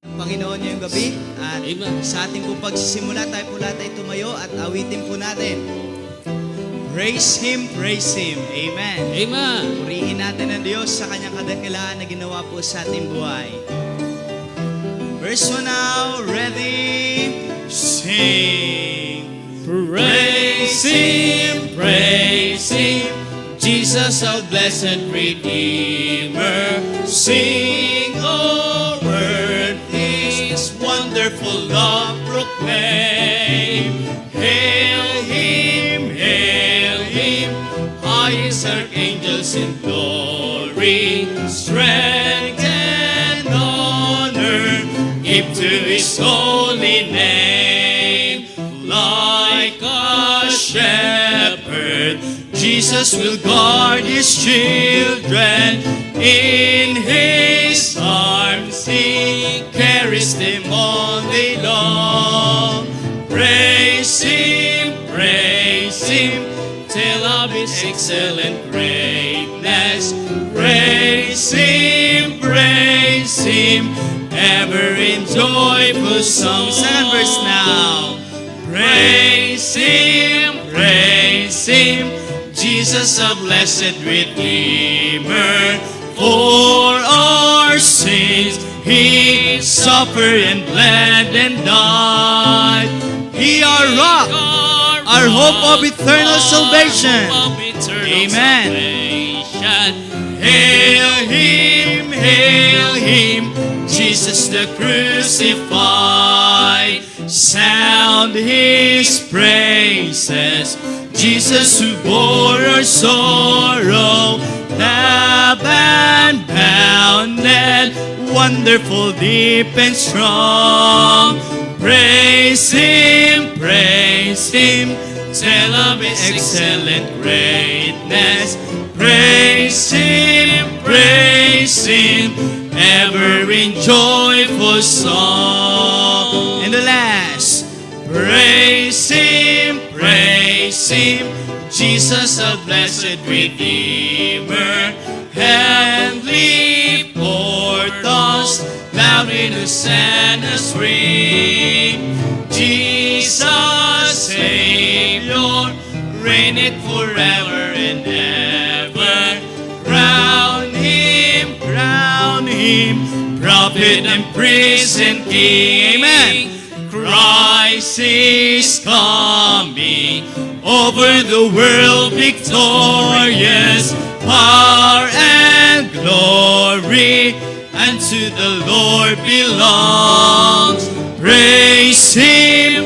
Panginoon ngayong gabi at Amen. sa ating po pagsisimula tayo po lahat ay tumayo at awitin po natin. Praise Him, Amen. Amen. Purihin natin ang Diyos sa kanyang kadakilaan na ginawa po sa ating buhay. Verse 1 now, ready, sing. Praise Him, Jesus our blessed Redeemer. Sing, O earth, His wonderful love proclaim. Hail Him, highest archangels in glory, strength and honor, give to His holy name. Like a shepherd, Jesus will guard His children. In His arms He carries them all day long. Praise Him, tell of His excellent greatness. Praise Him, ever in joyful song. Second verse now. Praise Him, Jesus a blessed Redeemer. For our sins He suffered and bled and died. He our rock, our hope of eternal salvation. Amen. Hail Him, Jesus the crucified. Sound His praises, Jesus who bore our sorrow, love and bounded, wonderful, deep and strong. Praise Him, tell of His excellent greatness. Praise Him, ever in joyful song. And the last, Praise Him, Jesus a blessed Redeemer. Heavenly portals, loudly hosannas ring. Jesus, Savior, reigneth forever and ever. Crown Him, prophet and priest and king. Amen. Christ is coming, over the world victorious. Power and glory unto the Lord belongs. Praise Him,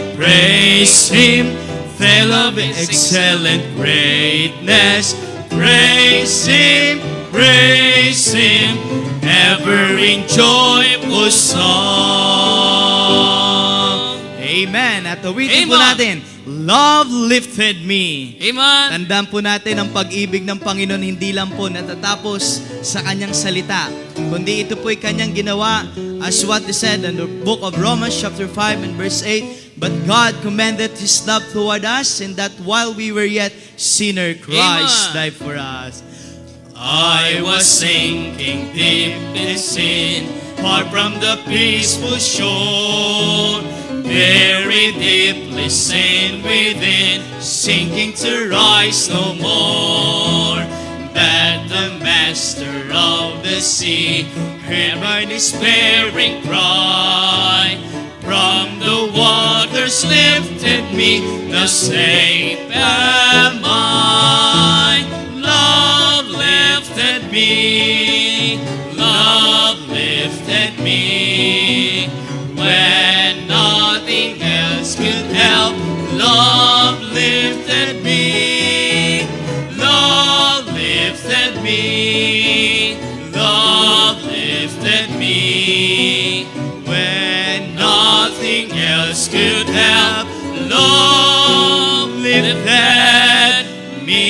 tell of His excellent greatness. Praise Him, ever in joyful song. Amen. At awitin po Amen. natin, Love lifted me. Amen. Tandaan po natin ang pag-ibig ng Panginoon hindi lang po natatapos sa kanyang salita, kundi ito po'y kanyang ginawa as what is said in the book of Romans chapter 5 and verse 8. But God commended His love toward us in that while we were yet sinner, Christ Amen. died for us. I was sinking deep in sin, far from the peaceful shore. Very deeply sin within, sinking to rise no more. That the master of the sea heard my despairing cry. From the waters lifted me, now safe am I. Love lifted me, love lifted me. When nothing else could help, love lifted me. Love lifted me. Love lifted me. When nothing else could help, love lifted me.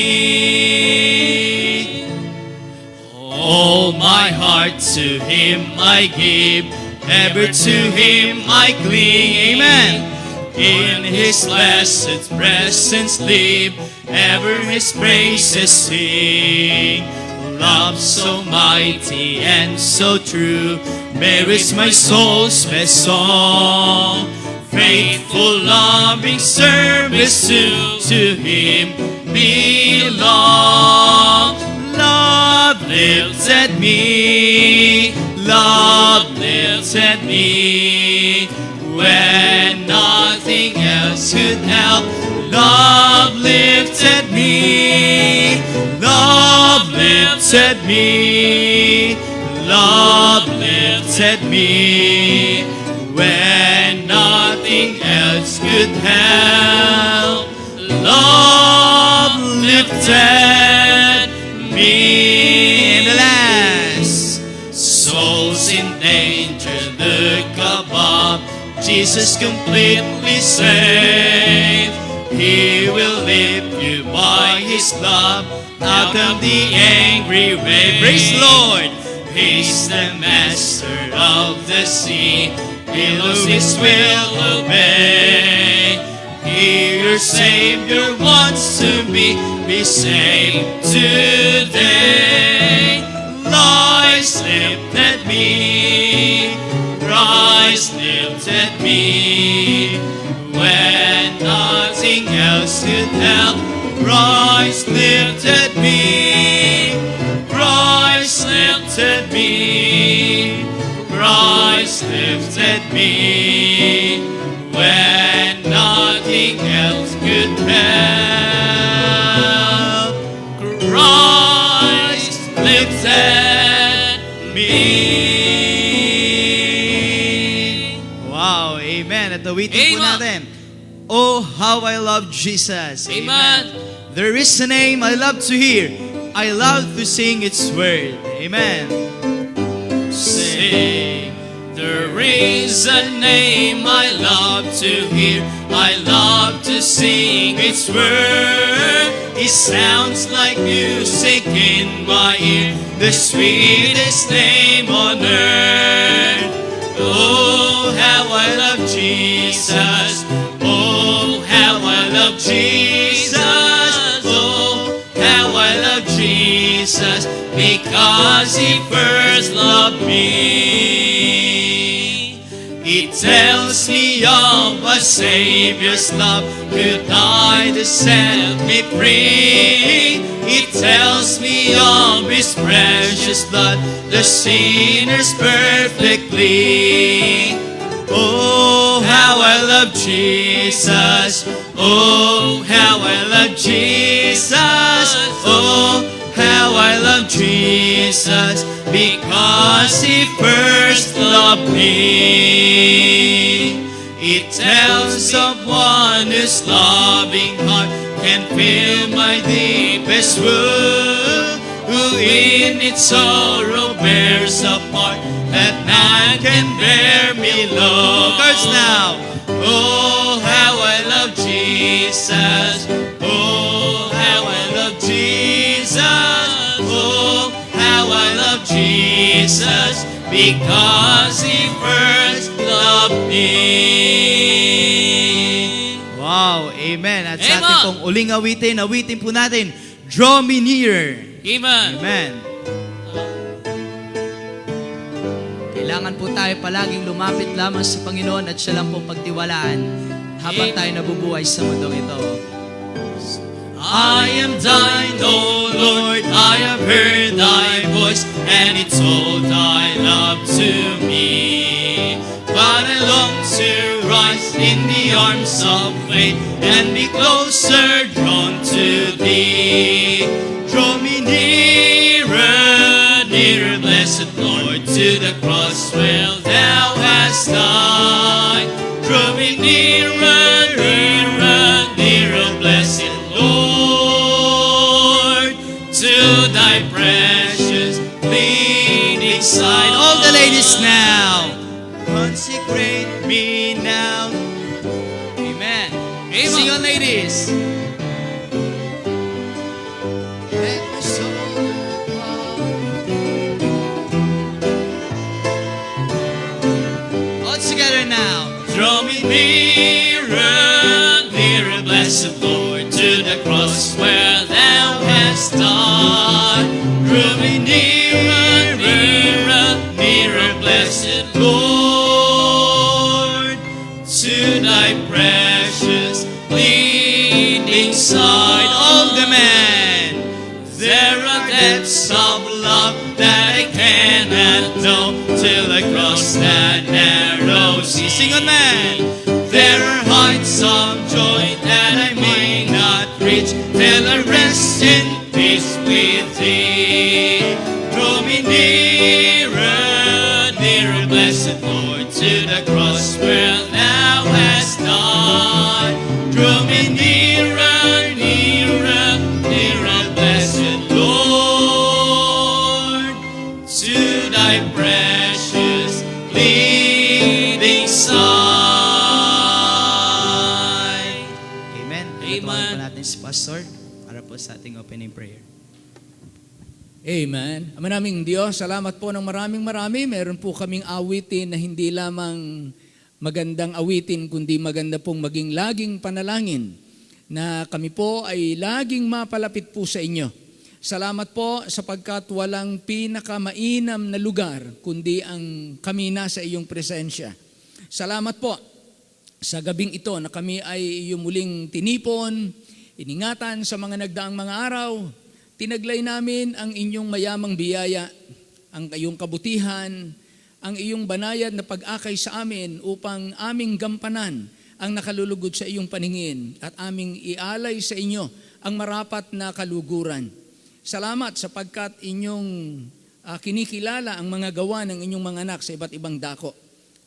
All my heart to Him I give, ever to Him I cling. Amen. In His blessed presence live, ever His praises sing. love so mighty and so true merits my soul's best song. Faithful, loving service to Him belong. Love lifted me, love lifted me, when nothing else could help. Love lifted me, love lifted me, love lifted me, when nothing else could help. Love lifted me. And the last. Souls in danger, look above. Jesus completely saved. He will lift you by His love out of the angry wave. Praise the Lord. He's the master of the sea. Billows His will obey. He, your Savior, wants to be saved today. Christ lifted me, Christ lifted me, when nothing else could help. Christ lifted me, Christ lifted me, Christ lifted me, when nothing else could help. Christ lifted me. Wow, amen. At awitin po Amen. natin. Oh, how I love Jesus. Amen. There is a name I love to hear. I love to sing its word. Amen. Sing. There is a name I love to hear. I love to sing its word. It sounds like music in my ear, the sweetest name on earth. Oh, how I love Jesus. Oh, how I love Jesus. Oh, how I love Jesus, because He first loved me. It tells me of a Savior's love who died to set me free. It tells me of His precious blood, the sinner's perfectly. Oh, how I love Jesus. Oh, how I love Jesus. Oh, how I love Jesus, because He first loved me. It tells of one whose loving heart can fill my deepest wound, who in its sorrow bears a part that none can bear me low. Chorus now. Oh, how I love Jesus. Oh, how I love Jesus. Oh, how I love Jesus, because He first loved me. Wow, amen. At sa Amen. ating pong uling awitin po natin, Draw Me Nearer. Amen. Amen. Kailangan po tayo palaging lumapit lamang sa Panginoon at siya lang po pagtiwalaan habang tayo nabubuhay sa mundong ito. I am thine, O Lord, I have heard thy voice, and it told thy love to me. But I long to rise in the arms of faith and be closer drawn to thee. Draw me nearer, nearer, blessed Lord, to the cross where thou hast died. Draw me nearer, nearer, nearer, blessed Lord, to thy precious bleeding side. All the ladies now. Consecrate me now. Amen. Amen. Sing on, ladies. Let my soul all together now. Draw me nearer, nearer, blessed Lord, to the cross where thou hast died. Draw me Sing on, man. There are heights of joy that I may not reach till I rest in peace with Thee. Draw me nearer, nearer, blessed Lord, to the cross where Thou hast died. Draw me nearer, nearer, nearer, blessed Lord, to Thy precious bleeding side. Amen. Amen. Tawagan po natin si Pastor para po sa ating opening prayer. Amen. Ama naming Diyos, salamat po ng maraming marami. Meron po kaming awitin na hindi lamang magandang awitin, kundi maganda pong maging laging panalangin na kami po ay laging mapalapit po sa inyo. Salamat po sapagkat walang pinakamainam na lugar kundi ang kami nasa iyong presensya. Salamat po sa gabing ito na kami ay iyong muling tinipon, iningatan sa mga nagdaang mga araw. Tinaglay namin ang inyong mayamang biyaya, ang iyong kabutihan, ang iyong banayad na pag-akay sa amin upang aming gampanan ang nakalulugod sa iyong paningin at aming ialay sa inyo ang marapat na kaluguran. Salamat sapagkat inyong kinikilala ang mga gawa ng inyong mga anak sa iba't ibang dako.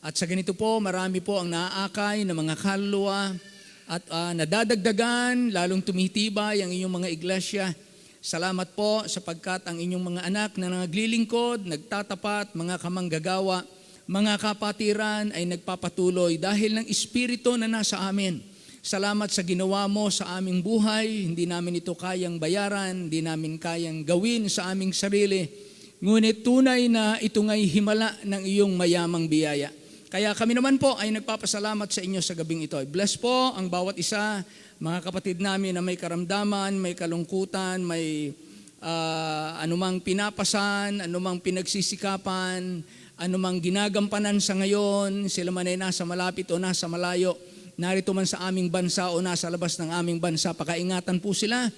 At sa ganito po, marami po ang naaakay ng mga kaluluwa at nadadagdagan, lalong tumitibay ang inyong mga iglesia. Salamat po sapagkat ang inyong mga anak na naglilingkod, nagtatapat, mga kamanggagawa, mga kapatiran ay nagpapatuloy dahil ng Espiritu na nasa amin. Salamat sa ginawa mo sa aming buhay. Hindi namin ito kayang bayaran, hindi namin kayang gawin sa aming sarili. Ngunit tunay na ito nga'y himala ng iyong mayamang biyaya. Kaya kami naman po ay nagpapasalamat sa inyo sa gabing ito. Bless po ang bawat isa, mga kapatid namin na may karamdaman, may kalungkutan, may anumang pinapasan, anumang pinagsisikapan, anumang ginagampanan sa ngayon, sila man ay nasa malapit o nasa malayo, narito man sa aming bansa o nasa labas ng aming bansa, pakaingatan po sila,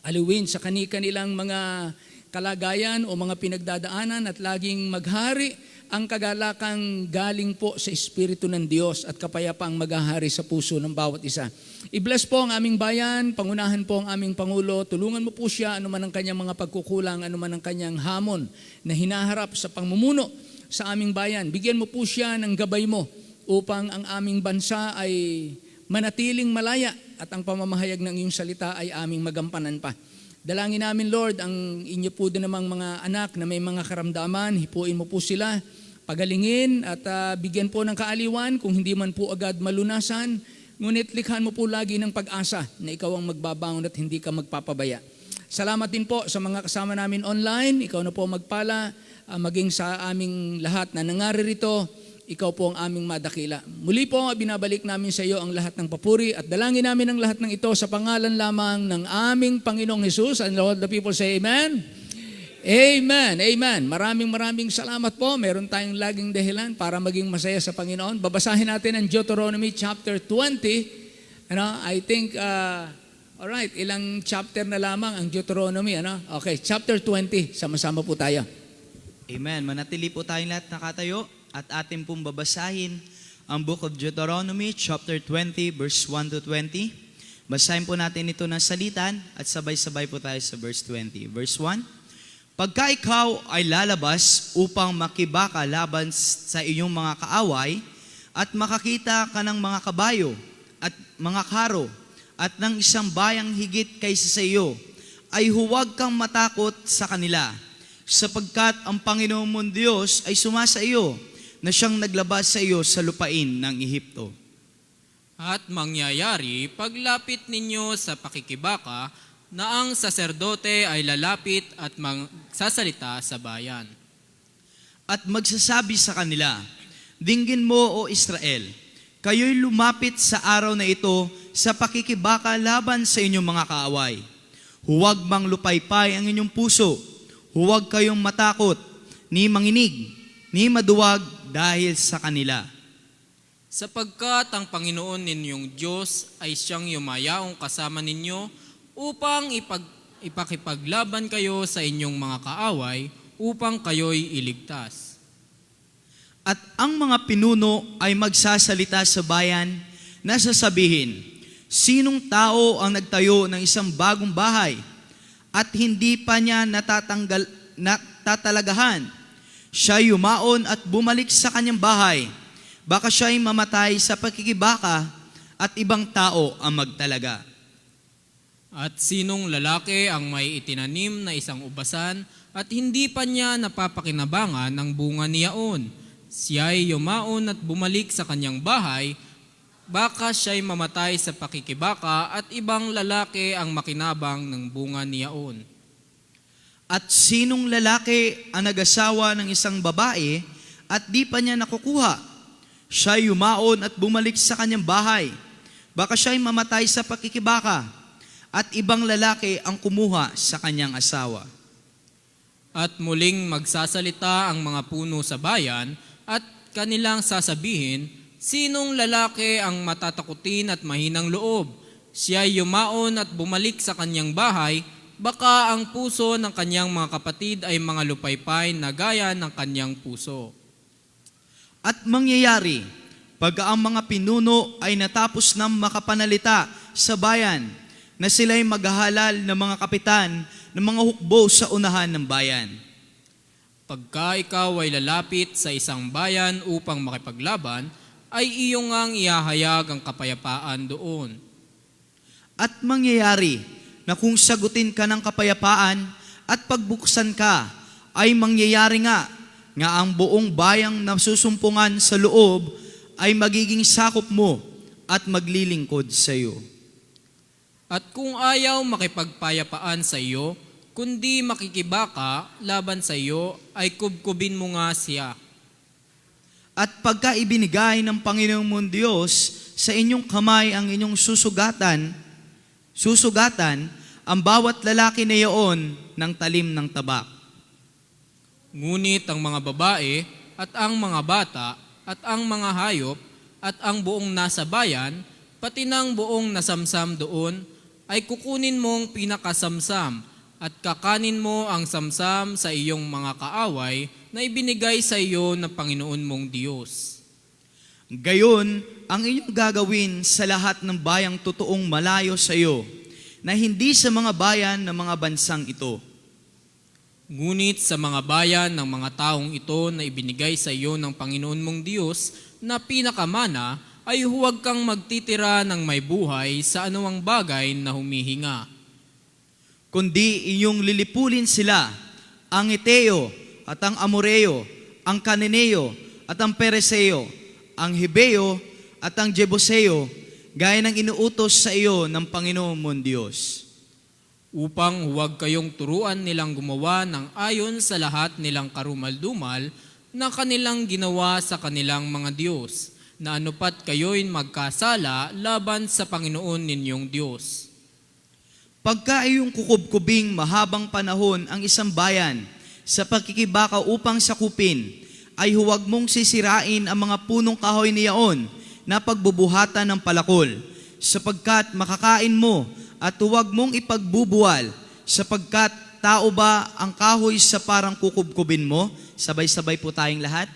aliwin sa kanilang mga kalagayan o mga pinagdadaanan at laging maghari ang kagalakang galing po sa Espiritu ng Diyos at kapayapaang maghahari sa puso ng bawat isa. I-bless po ang aming bayan, pangunahan po ang aming Pangulo, tulungan mo po siya anuman ang kanyang mga pagkukulang, anuman ang kanyang hamon na hinaharap sa pamumuno sa aming bayan. Bigyan mo po siya ng gabay mo upang ang aming bansa ay manatiling malaya at ang pamamahayag ng iyong salita ay aming magampanan pa. Dalangin namin, Lord, ang inyo po din namang mga anak na may mga karamdaman, hipuin mo po sila, pagalingin at bigyan po ng kaaliwan kung hindi man po agad malunasan, ngunit likhan mo po lagi ng pag-asa na ikaw ang magbabangon at hindi ka magpapabaya. Salamat din po sa mga kasama namin online, ikaw na po magpala, maging sa aming lahat na nangaririto, ikaw po ang aming madakila. Muli po, binabalik namin sa iyo ang lahat ng papuri at dalangin namin ang lahat ng ito sa pangalan lamang ng aming Panginoong Hesus. And all the people say Amen? Amen. Amen. Maraming salamat po. Meron tayong laging dahilan para maging masaya sa Panginoon. Babasahin natin ang Deuteronomy chapter 20. I think, alright, ilang chapter na lamang ang Deuteronomy. Okay, chapter 20. Sama-sama po tayo. Amen. Manatili po tayong lahat nakatayo at atin pong babasahin ang Book of Deuteronomy, chapter 20, verse 1 to 20. Basahin po natin ito ng salitan at sabay-sabay po tayo sa verse 20. Verse 1, pagka ikaw ay lalabas upang makibaka laban sa iyong mga kaaway at makakita ka ng mga kabayo at mga karo at ng isang bayang higit kaysa sa iyo, ay huwag kang matakot sa kanila, sapagkat ang Panginoong mong Diyos ay sumasa iyo, na siyang naglabas sa iyo sa lupain ng Ehipto. At mangyayari paglapit ninyo sa pakikibaka na ang saserdote ay lalapit at magsasalita sa bayan. At magsasabi sa kanila, dinggin mo o Israel, kayo'y lumapit sa araw na ito sa pakikibaka laban sa inyong mga kaaway. Huwag mang lupaypay ang inyong puso, huwag kayong matakot, ni manginig, ni maduwag dahil sa kanila. Sapagkat ang Panginoon ninyong Diyos ay siyang yumayaong kasama ninyo upang ipakipaglaban kayo sa inyong mga kaaway upang kayo'y iligtas. At ang mga pinuno ay magsasalita sa bayan na sasabihin, sinong tao ang nagtayo ng isang bagong bahay at hindi pa niya natatalagahan? Siya yumaon at bumalik sa kanyang bahay. Baka siya'y mamatay sa pakikibaka at ibang tao ang magtalaga. At sinong lalaki ang may itinanim na isang ubasan at hindi pa niya napapakinabangan ng bunga niyaon? Siya'y yumaon at bumalik sa kanyang bahay, baka siya'y mamatay sa pakikibaka at ibang lalaki ang makinabang ng bunga niyaon. At sinong lalaki ang nag-asawa ng isang babae at di pa niya nakukuha? Siya yumaon at bumalik sa kanyang bahay. Baka siya'y mamatay sa pakikibaka at ibang lalaki ang kumuha sa kanyang asawa. At muling magsasalita ang mga puno sa bayan at kanilang sasabihin, sinong lalaki ang matatakutin at mahinang loob? Siya'y yumaon at bumalik sa kanyang bahay, baka ang puso ng kanyang mga kapatid ay mga lupaypay na gaya ng kanyang puso. At mangyayari, pag ang mga pinuno ay natapos ng makapanalita sa bayan, na sila'y maghahalal ng mga kapitan ng mga hukbo sa unahan ng bayan. Pagka ikaw ay lalapit sa isang bayan upang makipaglaban, ay iyong ngang ihahayag ang kapayapaan doon. At mangyayari na kung sagutin ka ng kapayapaan at pagbuksan ka, ay mangyayari nga ang buong bayang nasusumpungan sa loob ay magiging sakop mo at maglilingkod sa iyo. At kung ayaw makipagpayapaan sa iyo, kundi makikibaka laban sa iyo, ay kubkubin mo nga siya. At pagka ibinigay ng Panginoong mong Diyos sa inyong kamay ang inyong susugatan ang bawat lalaki na iyon ng talim ng tabak. Ngunit ang mga babae at ang mga bata at ang mga hayop at ang buong nasa bayan, pati ng buong nasamsam doon, ay kukunin mong pinakasamsam at kakanin mo ang samsam sa iyong mga kaaway na ibinigay sa iyo ng Panginoon mong Diyos. Gayon ang inyong gagawin sa lahat ng bayang totoong malayo sa iyo, na hindi sa mga bayan ng mga bansang ito. Ngunit sa mga bayan ng mga taong ito na ibinigay sa iyo ng Panginoon mong Diyos na pinakamana, ay huwag kang magtitira ng may buhay sa anumang bagay na humihinga. Kundi inyong lilipulin sila, ang Eteo at ang Amoreo, ang Cananeo at ang Pereseo, ang Hebeo at ang Jebuseo, gaya ng inuutos sa iyo ng Panginoon mong Diyos. Upang huwag kayong turuan nilang gumawa ng ayon sa lahat nilang karumal-dumal na kanilang ginawa sa kanilang mga Diyos, na anupat kayo'y magkasala laban sa Panginoon ninyong Diyos. Pagka iyong kukubkubing mahabang panahon ang isang bayan sa pagkikibaka upang sakupin, ay huwag mong sisirain ang mga punong kahoy niyaon na pagbubuhatan ng palakol, sapagkat makakain mo, at huwag mong ipagbubuwal, sapagkat tao ba ang kahoy sa parang kukubkubin mo? Sabay-sabay po tayong lahat.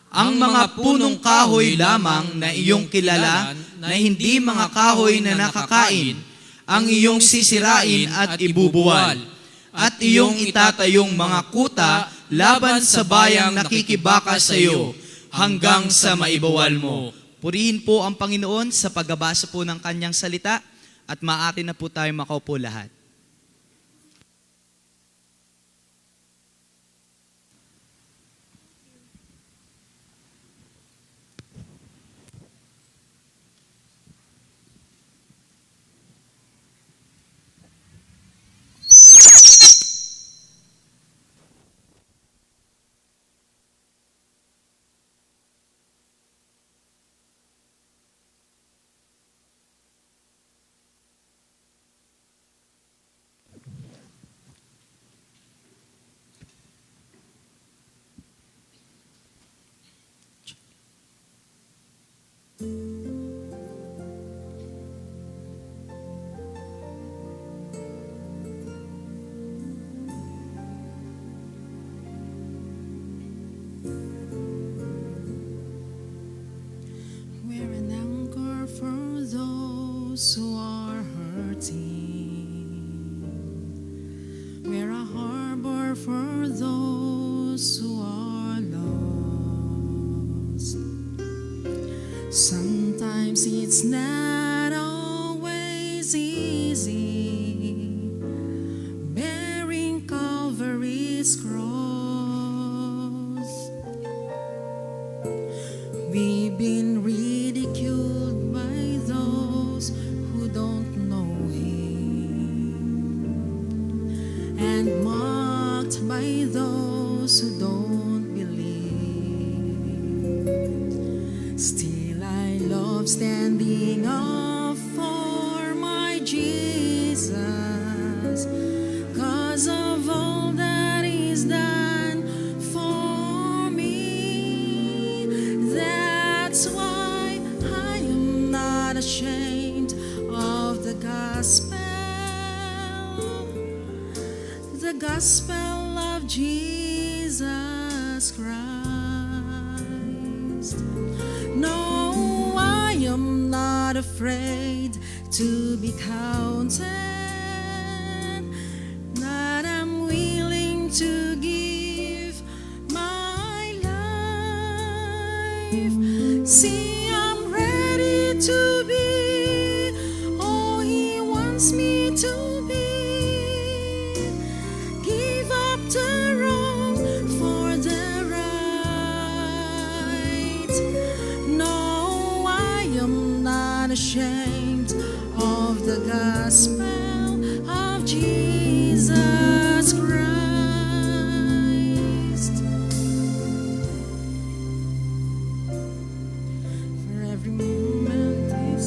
Ang mga punong kahoy lamang na iyong kilala, na hindi mga kahoy na nakakain, ang iyong sisirain at ibubuwal, at iyong itatayong mga kuta laban sa bayang nakikibaka sa iyo, hanggang sa maibawal mo. Purihin po ang Panginoon sa pagbabasa po ng kanyang salita, at maaari na po tayo makaupo lahat. those who are hurting. We're a harbor for those who are lost. Sometimes it's not always easy bearing Calvary's cross. We've been ridiculed by those who don't know Him, and mocked by those who don't believe. Still I love standing up for my Jesus, 'cause of all that He's done for me. That's why I am not ashamed of the gospel of Jesus Christ. No, I am not afraid to be counted, that I'm willing to give my life. See, I'm ready to be all He wants me to be. Give up the wrong for the right. No, I am not ashamed of the gospel of Jesus Christ. For every moment is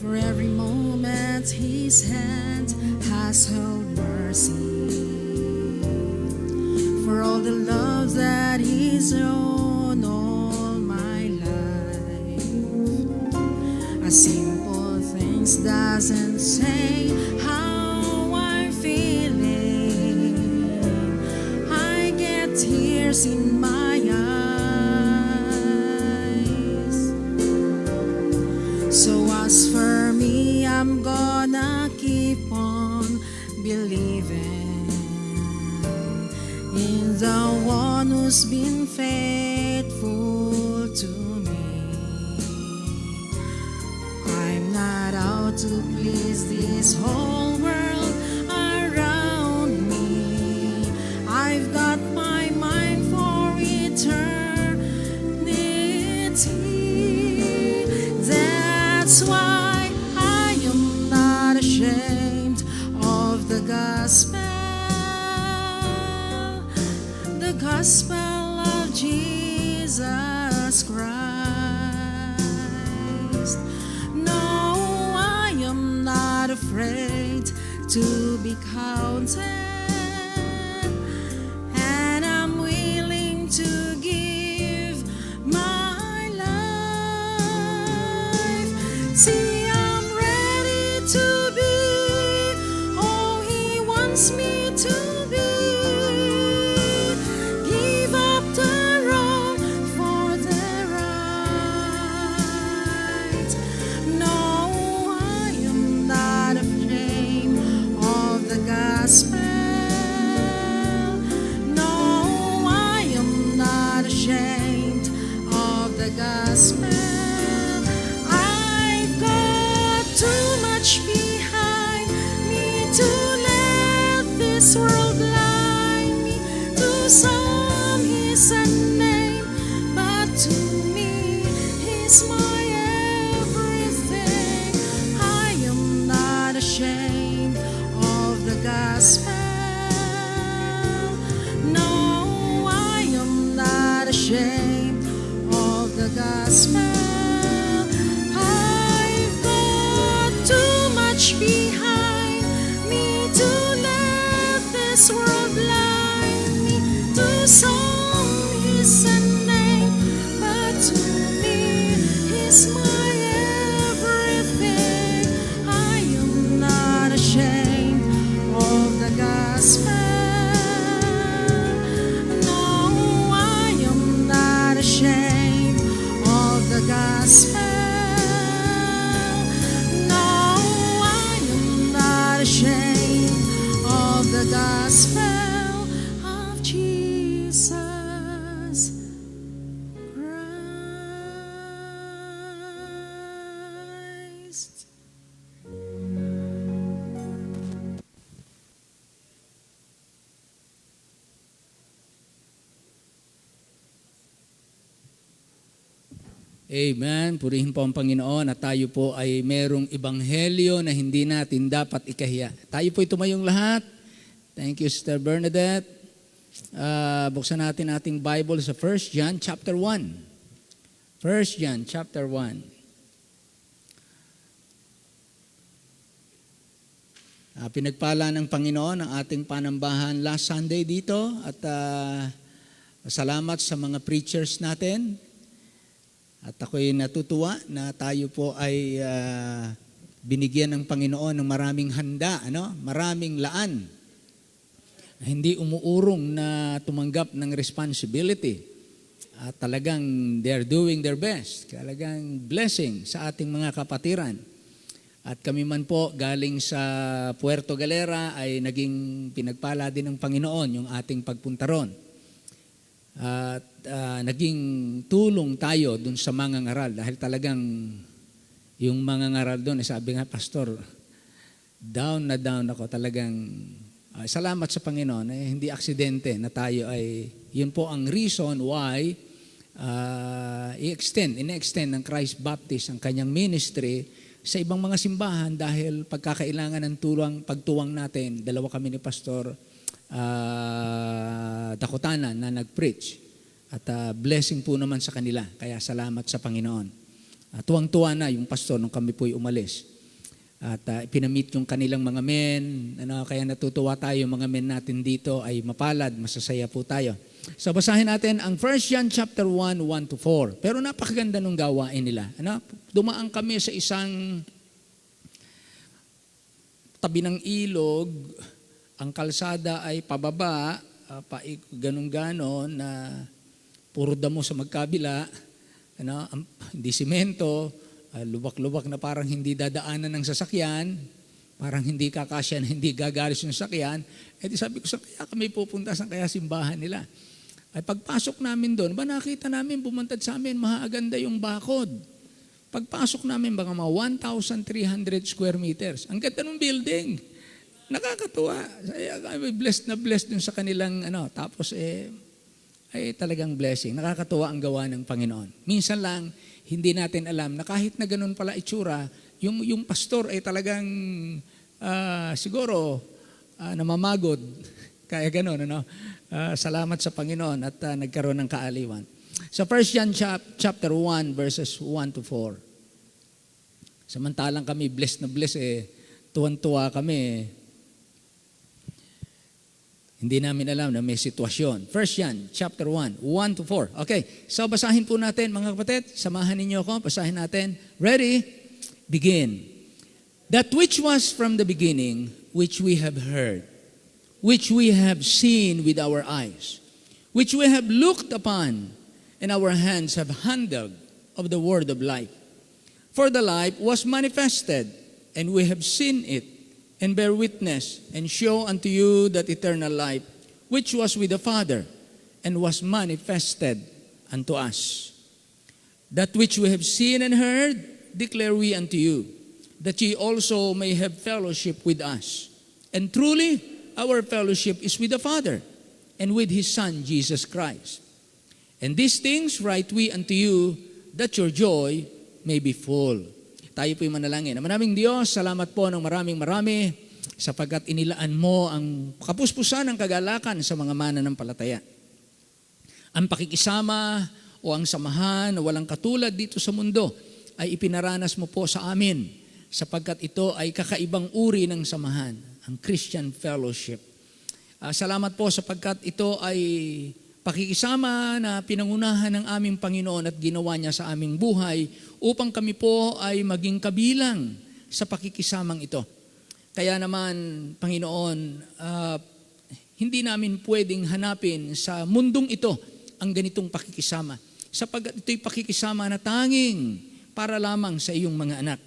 for every moment His hand has held mercy, for all the love that He's shown all my life. A simple things doesn't say how I'm feeling. I get tears in my eyes. So as for me, I'm gonna keep on believing in the one who's been faithful to me. I'm not out to please this whole world around me. I've got my mind for eternity. That's why I am not ashamed of the gospel of Jesus Christ. No, I am not afraid to be counted, and I'm willing to give my life. See, I'm ready to be all He wants me to be. Give up the wrong for the right. No, I am not ashamed of the gospel. No, I am not ashamed of the gospel. I've got too much behind me to let this world blind me. To some He's a name, but to me He's my everything. I am not ashamed of the gospel. No, I am not ashamed of the gospel. I've got too much behind me to let this world blind me. To some He's a name, but to me gospel. No, I am not ashamed of the gospel of Jesus Christ. Amen. Purihin po ang Panginoon at tayo po ay merong ebanghelyo na hindi natin dapat ikahiya. Tayo po tumayong lahat. Thank you, Sister Bernadette. Buksan natin ating Bible sa 1 John chapter 1. 1 John chapter 1. Pinagpala ng Panginoon ang ating panambahan last Sunday dito at salamat sa mga preachers natin. At ako'y natutuwa na tayo po ay binigyan ng Panginoon ng maraming handa, maraming laan. Hindi umuurong na tumanggap ng responsibility. At talagang they're doing their best. Talagang blessing sa ating mga kapatiran. At kami man po galing sa Puerto Galera ay naging pinagpala din ng Panginoon yung ating pagpunta ron. At naging tulong tayo dun sa mga ngaral dahil talagang yung mga ngaral dun, sabi nga, Pastor, down na down ako. Talagang salamat sa Panginoon. Hindi aksidente na tayo ay, yun po ang reason why in-extend ng Christ Baptist ang kanyang ministry sa ibang mga simbahan dahil pagkakailangan ng pagtuwang natin, dalawa kami ni Pastor Dakotana na nag-preach at blessing po naman sa kanila, kaya salamat sa Panginoon. Tuwang-tuwa na yung pastor nung kami po'y umalis at pinamit yung kanilang mga men, kaya natutuwa tayo mga men natin dito ay mapalad, masasaya po tayo. So basahin natin ang 1 John chapter 1, 1 to 4. Pero napakaganda nung gawain nila. Dumaan kami sa isang tabi ng ilog. Ang kalsada ay pababa, ganun-ganon na puro damo sa magkabila, hindi simento, lubak-lubak na parang hindi dadaanan ng sasakyan, parang hindi kakasya na hindi gagalis yung sasakyan. Di sabi ko, kaya kami pupunta sa kaya simbahan nila. Ay pagpasok namin doon, nakita namin, bumantad sa amin, mahaganda yung bakod. Pagpasok namin, baka mga 1,300 square meters. Ang ganda ng building. Nakakatuwa. Blessed na blessed dun sa kanilang tapos ay talagang blessing. Nakakatuwa ang gawa ng Panginoon. Minsan lang, hindi natin alam na kahit na ganun pala itsura, yung pastor ay talagang siguro namamagod. Kaya ganun, salamat sa Panginoon at nagkaroon ng kaaliwan. Sa 1 John chapter 1 verses 1 to 4. Samantalang kami blessed na blessed, tuwan-tuwa kami. Hindi namin alam na may sitwasyon. 1 John chapter 1, 1 to 4. Okay, so basahin po natin mga kapatid. Samahan ninyo ako, basahin natin. Ready? Begin. That which was from the beginning, which we have heard, which we have seen with our eyes, which we have looked upon, and our hands have handled of the word of life. For the life was manifested, and we have seen it, and bear witness, and show unto you that eternal life, which was with the Father, and was manifested unto us. That which we have seen and heard, declare we unto you, that ye also may have fellowship with us. And truly, our fellowship is with the Father, and with His Son, Jesus Christ. And these things write we unto you, that your joy may be full. Tayo po'y manalangin. Maraming Diyos, salamat po ng marami sapagkat inilaan mo ang kapuspusan ng kagalakan sa mga mananampalataya. Ang pakikisama o ang samahan na walang katulad dito sa mundo ay ipinaranas mo po sa amin sapagkat ito ay kakaibang uri ng samahan, ang Christian fellowship. Salamat po sapagkat ito ay pakikisama na pinangunahan ng aming Panginoon at ginawa niya sa aming buhay upang kami po ay maging kabilang sa pakikisamang ito. Kaya naman, Panginoon, hindi namin pwedeng hanapin sa mundong ito ang ganitong pakikisama. Sapagkat ito'y pakikisama na tanging para lamang sa iyong mga anak.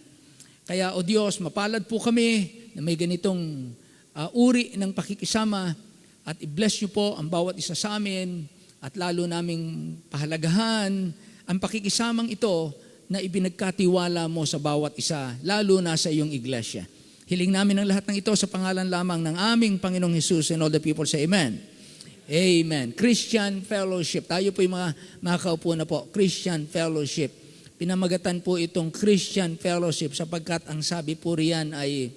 Kaya, O Diyos, mapalad po kami na may ganitong uri ng pakikisama at i-bless niyo po ang bawat isa sa amin at lalo naming pahalagahan ang pakikisamang ito na ibinagkatiwala mo sa bawat isa, lalo na sa iyong iglesia. Hiling namin ang lahat ng ito sa pangalan lamang ng aming Panginoong Hesus, and all the people say Amen. Amen. Christian Fellowship. Tayo po yung mga makaupo na po. Christian Fellowship. Pinamagatan po itong Christian Fellowship sapagkat ang sabi po riyan ay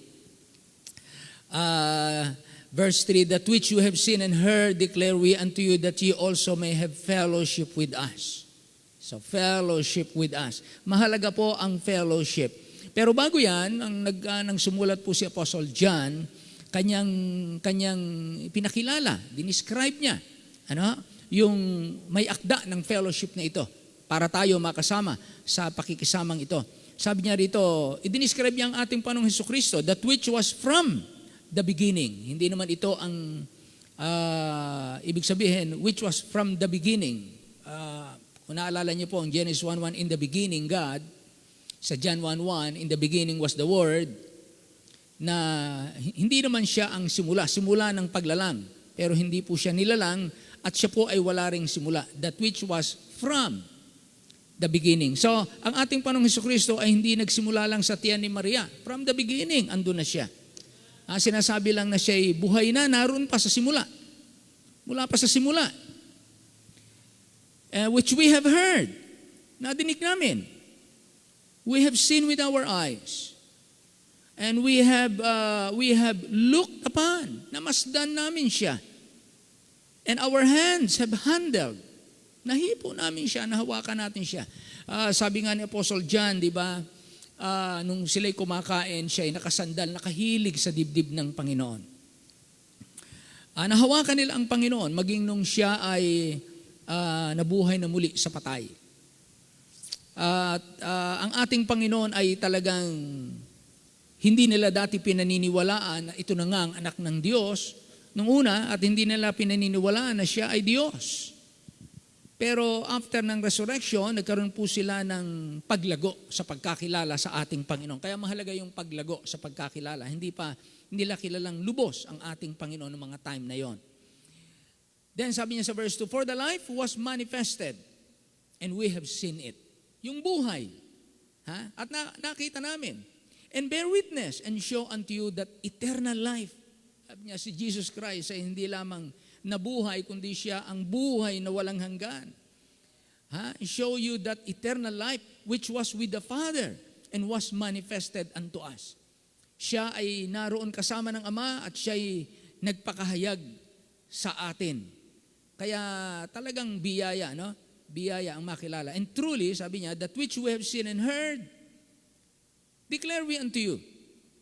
verse 3, that which you have seen and heard declare we unto you, that ye also may have fellowship with us. So fellowship with us. Mahalaga po ang fellowship. Pero bago yan, nang sumulat po si Apostle John, kanyang pinakilala, dinescribe niya, yung may akda ng fellowship na ito para tayo makasama sa pakikisamang ito. Sabi niya rito, i-describe niya ang ating Panginoong Hesukristo, that which was from the beginning. Hindi naman ito ang ibig sabihin, which was from the beginning. Kung naalala niyo po, ang Genesis 1:1, in the beginning, God, sa John 1:1, in the beginning was the Word, na hindi naman siya ang simula ng paglalang, pero hindi po siya nilalang at siya po ay wala ring simula, that which was from the beginning. So, ang ating Panginoong Hesukristo ay hindi nagsimula lang sa tiyan ni Maria. From the beginning, andun na siya. Sinasabi lang na siya ay buhay na, naroon pa sa simula. Mula pa sa simula. Which we have heard. Nadinig namin. We have seen with our eyes. And we have looked upon. Namasdan namin siya. And our hands have handled. Nahipo namin siya, nahawakan natin siya. Sabi nga ni Apostle John, di ba, nung sila'y kumakain, siya ay nakasandal, nakahilig sa dibdib ng Panginoon. Nahawakan nila ang Panginoon, maging nung siya ay nabuhay na muli sa patay. At ang ating Panginoon ay talagang hindi nila dati pinaniniwalaan na ito na nga ang anak ng Diyos nung una, at hindi nila pinaniniwalaan na siya ay Diyos. Pero after ng resurrection, nagkaroon po sila ng paglago sa pagkakilala sa ating Panginoon. Kaya mahalaga yung paglago sa pagkakilala. Hindi nila kilalang lubos ang ating Panginoon ng mga time na yon. Then sabi niya sa verse 2, for the life was manifested, and we have seen it. Yung buhay. At nakita namin. And bear witness and show unto you that eternal life. Sabi niya si Jesus Christ ay hindi lamang nabuhay, kundi siya ang buhay na walang hanggan. Show you that eternal life which was with the Father and was manifested unto us. Siya ay naroon kasama ng Ama at siya ay nagpakahayag sa atin. Kaya talagang biyaya, no? Biyaya ang makilala. And truly, sabi niya, that which we have seen and heard, declare we unto you.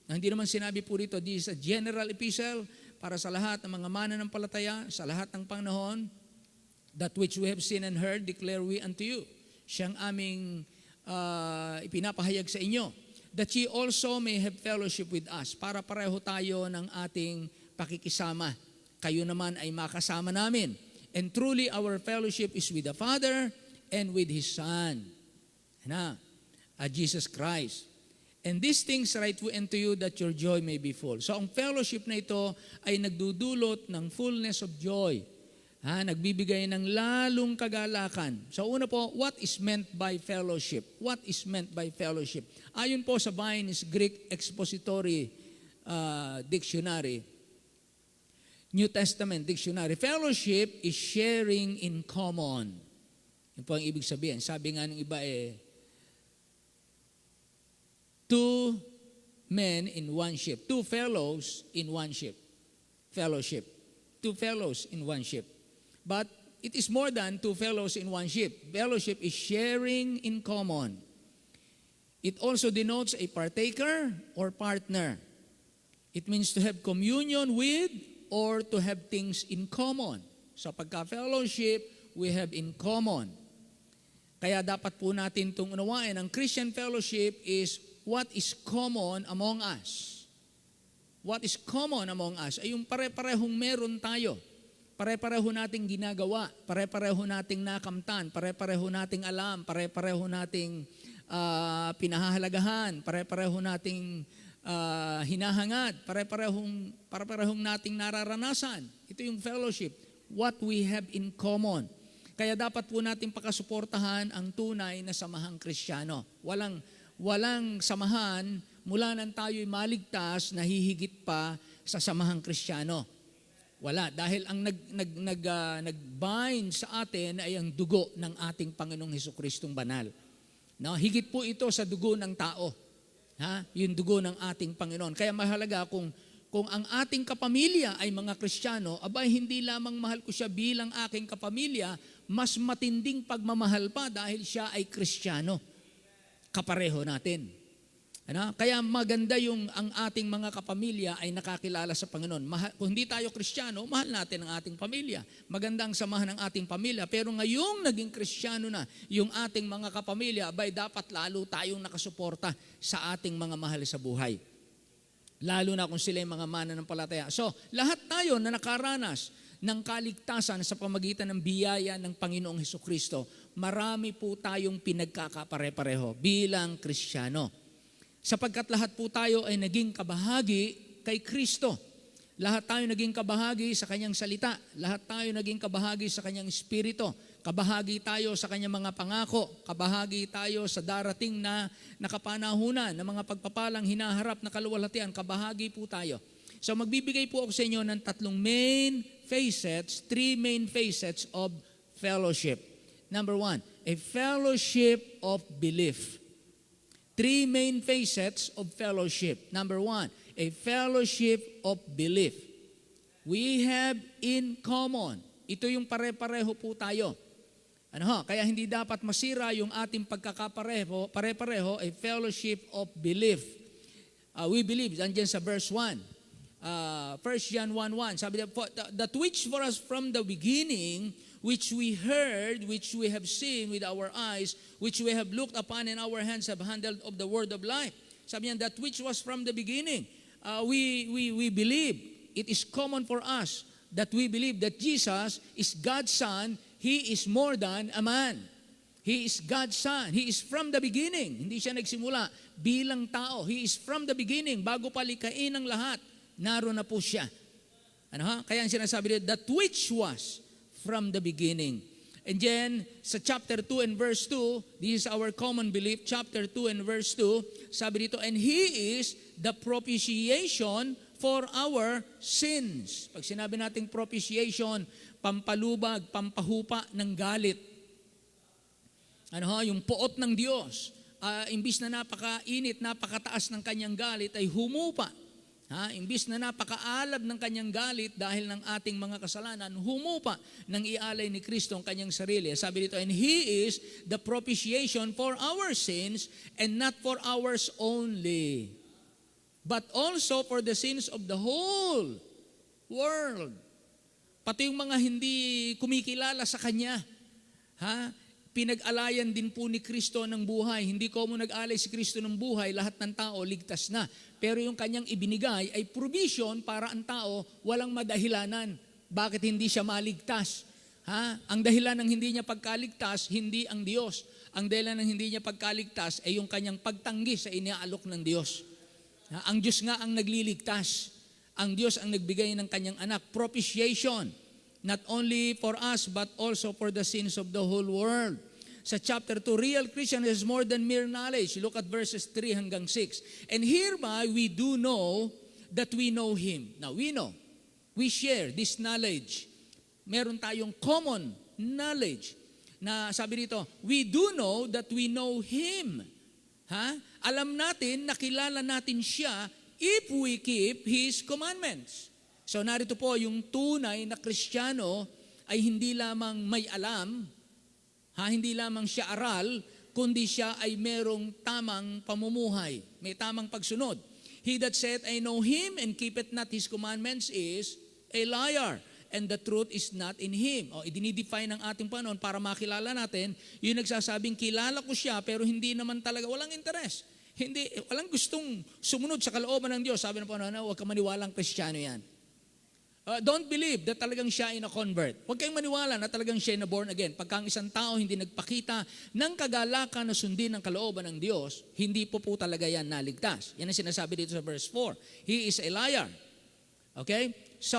Hindi naman sinabi po rito, this is a general epistle para sa lahat ng mga mananampalataya, sa lahat ng panahon, that which we have seen and heard, declare we unto you. Siyang aming ipinapahayag sa inyo. That ye also may have fellowship with us, para pareho tayo ng ating pakikisama. Kayo naman ay makasama namin. And truly our fellowship is with the Father and with His Son, Jesus Christ. And these things write we unto you that your joy may be full. So ang fellowship na ito ay nagdudulot ng fullness of joy. Nagbibigay ng lalong kagalakan. So una po, what is meant by fellowship? What is meant by fellowship? Ayon po sa Vine's Greek Expository Dictionary, New Testament Dictionary, fellowship is sharing in common. Yun po ang ibig sabihin. Sabi nga ng iba two men in one ship. Two fellows in one ship. Fellowship. Two fellows in one ship. But it is more than two fellows in one ship. Fellowship is sharing in common. It also denotes a partaker or partner. It means to have communion with or to have things in common. So pagka-fellowship, we have in common. Kaya dapat po natin itong unawain. Ang Christian fellowship is what is common among us. What is common among us ay yung pare-parehong meron tayo. Pare-pareho nating ginagawa, pare-pareho nating nakamtan, pare-pareho nating alam, pare-pareho nating pinahahalagahan, pare-pareho nating hinahangad, pare-parehong nating nararanasan. Ito yung fellowship, what we have in common. Kaya dapat po natin pakasuportahan ang tunay na samahang Kristiyano. Walang samahan mula nang tayo'y maligtas na hihigit pa sa samahang Kristiyano. Wala, dahil ang nag-bind sa atin ay ang dugo ng ating Panginoong Hesukristong banal. No, higit po ito sa dugo ng tao. Yung dugo ng ating Panginoon. Kaya mahalaga kung ang ating kapamilya ay mga Kristiyano, abay hindi lamang mahal ko siya bilang aking kapamilya, mas matinding pagmamahal pa dahil siya ay Kristiyano. Kapareho natin. Kaya maganda yung ang ating mga kapamilya ay nakakilala sa Panginoon. Kung hindi tayo Kristiyano, mahal natin ang ating pamilya. Maganda ang samahan ng ating pamilya. Pero ngayong naging Kristiyano na yung ating mga kapamilya, abay dapat lalo tayong nakasuporta sa ating mga mahal sa buhay. Lalo na kung sila yung mga mananampalataya. So, lahat tayo na nakaranas ng kaligtasan sa pamagitan ng biyaya ng Panginoong Hesukristo, marami po tayong pinagkakapare-pareho bilang Kristiyano. Sapagkat lahat po tayo ay naging kabahagi kay Kristo. Lahat tayo naging kabahagi sa Kanyang salita. Lahat tayo naging kabahagi sa Kanyang Espiritu. Kabahagi tayo sa Kanyang mga pangako. Kabahagi tayo sa darating na nakapanahunan ng mga pagpapalang hinaharap na kaluwalhatian. Kabahagi po tayo. So magbibigay po ako sa inyo ng three main facets of fellowship. Number 1, a fellowship of belief. Three main facets of fellowship. Number 1, a fellowship of belief. We have in common. Ito yung pare-pareho po tayo. Kaya hindi dapat masira yung ating pagkakapareho, pare-pareho, a fellowship of belief. We believe, andyan sa verse 1. 1 John 1:1, sabi niya, that which for us from the beginning, which we heard, which we have seen with our eyes, which we have looked upon and our hands have handled of the word of life. Sabi niya, that which was from the beginning. We believe, it is common for us that we believe that Jesus is God's Son, He is more than a man. He is God's Son. He is from the beginning. Hindi siya nagsimula bilang tao. He is from the beginning. Bago palikhain ang lahat, naroon na po siya. Kaya ang sinasabi dito, that which was from the beginning. And then, sa chapter 2 and verse 2, this is our common belief, chapter 2 and verse 2, sabi dito, and He is the propitiation for our sins. Pag sinabi nating propitiation, pampalubag, pampahupa ng galit. Yung poot ng Diyos, imbis na napakainit, napakataas ng kanyang galit, ay humupa. Imbis na napakaalab ng kanyang galit dahil ng ating mga kasalanan, humupa nang ialay ni Kristo ang kanyang sarili. Sabi dito, and He is the propitiation for our sins, and not for ours only, but also for the sins of the whole world. Pati yung mga hindi kumikilala sa Kanya, pinag-alayan din po ni Kristo ng buhay. Hindi ko mo nag-alay si Kristo ng buhay, lahat ng tao ligtas na. Pero yung kanyang ibinigay ay provision para ang tao walang madahilanan. Bakit hindi siya maligtas? Ang dahilan ng hindi niya pagkaligtas, hindi ang Diyos. Ang dahilan ng hindi niya pagkaligtas ay yung kanyang pagtanggi sa iniaalok ng Diyos. Ang Diyos nga ang nagliligtas. Ang Diyos ang nagbigay ng kanyang anak. Propitiation. Not only for us, but also for the sins of the whole world. Sa chapter 2, real Christian is more than mere knowledge. Look at verses 3 hanggang 6. And hereby we do know that we know Him. Now, we know. We share this knowledge. Meron tayong common knowledge. Na sabi dito, we do know that we know Him. Alam natin, nakilala natin siya if we keep His commandments. So narito po yung tunay na Kristiyano ay hindi lamang may alam, hindi lamang siya aral, kundi siya ay merong tamang pamumuhay, may tamang pagsunod. He that saith, I know Him and keepeth not His commandments is a liar, and the truth is not in Him. Idinidefine ng ating Panginoon para makilala natin, yung nagsasabing kilala ko siya pero hindi naman talaga, walang interes. Walang gustong sumunod sa kalooban ng Diyos. Sabi ng Panginoon, huwag ka maniwalang Kristiyano yan. Don't believe that talagang siya ay na-convert. Huwag kayong maniwala na talagang siya ay na-born again. Pagka ang isang tao hindi nagpakita ng kagalakan na sundin ng kalooban ng Diyos, hindi po talaga yan naligtas. Yan ang sinasabi dito sa verse 4. He is a liar. Okay? So,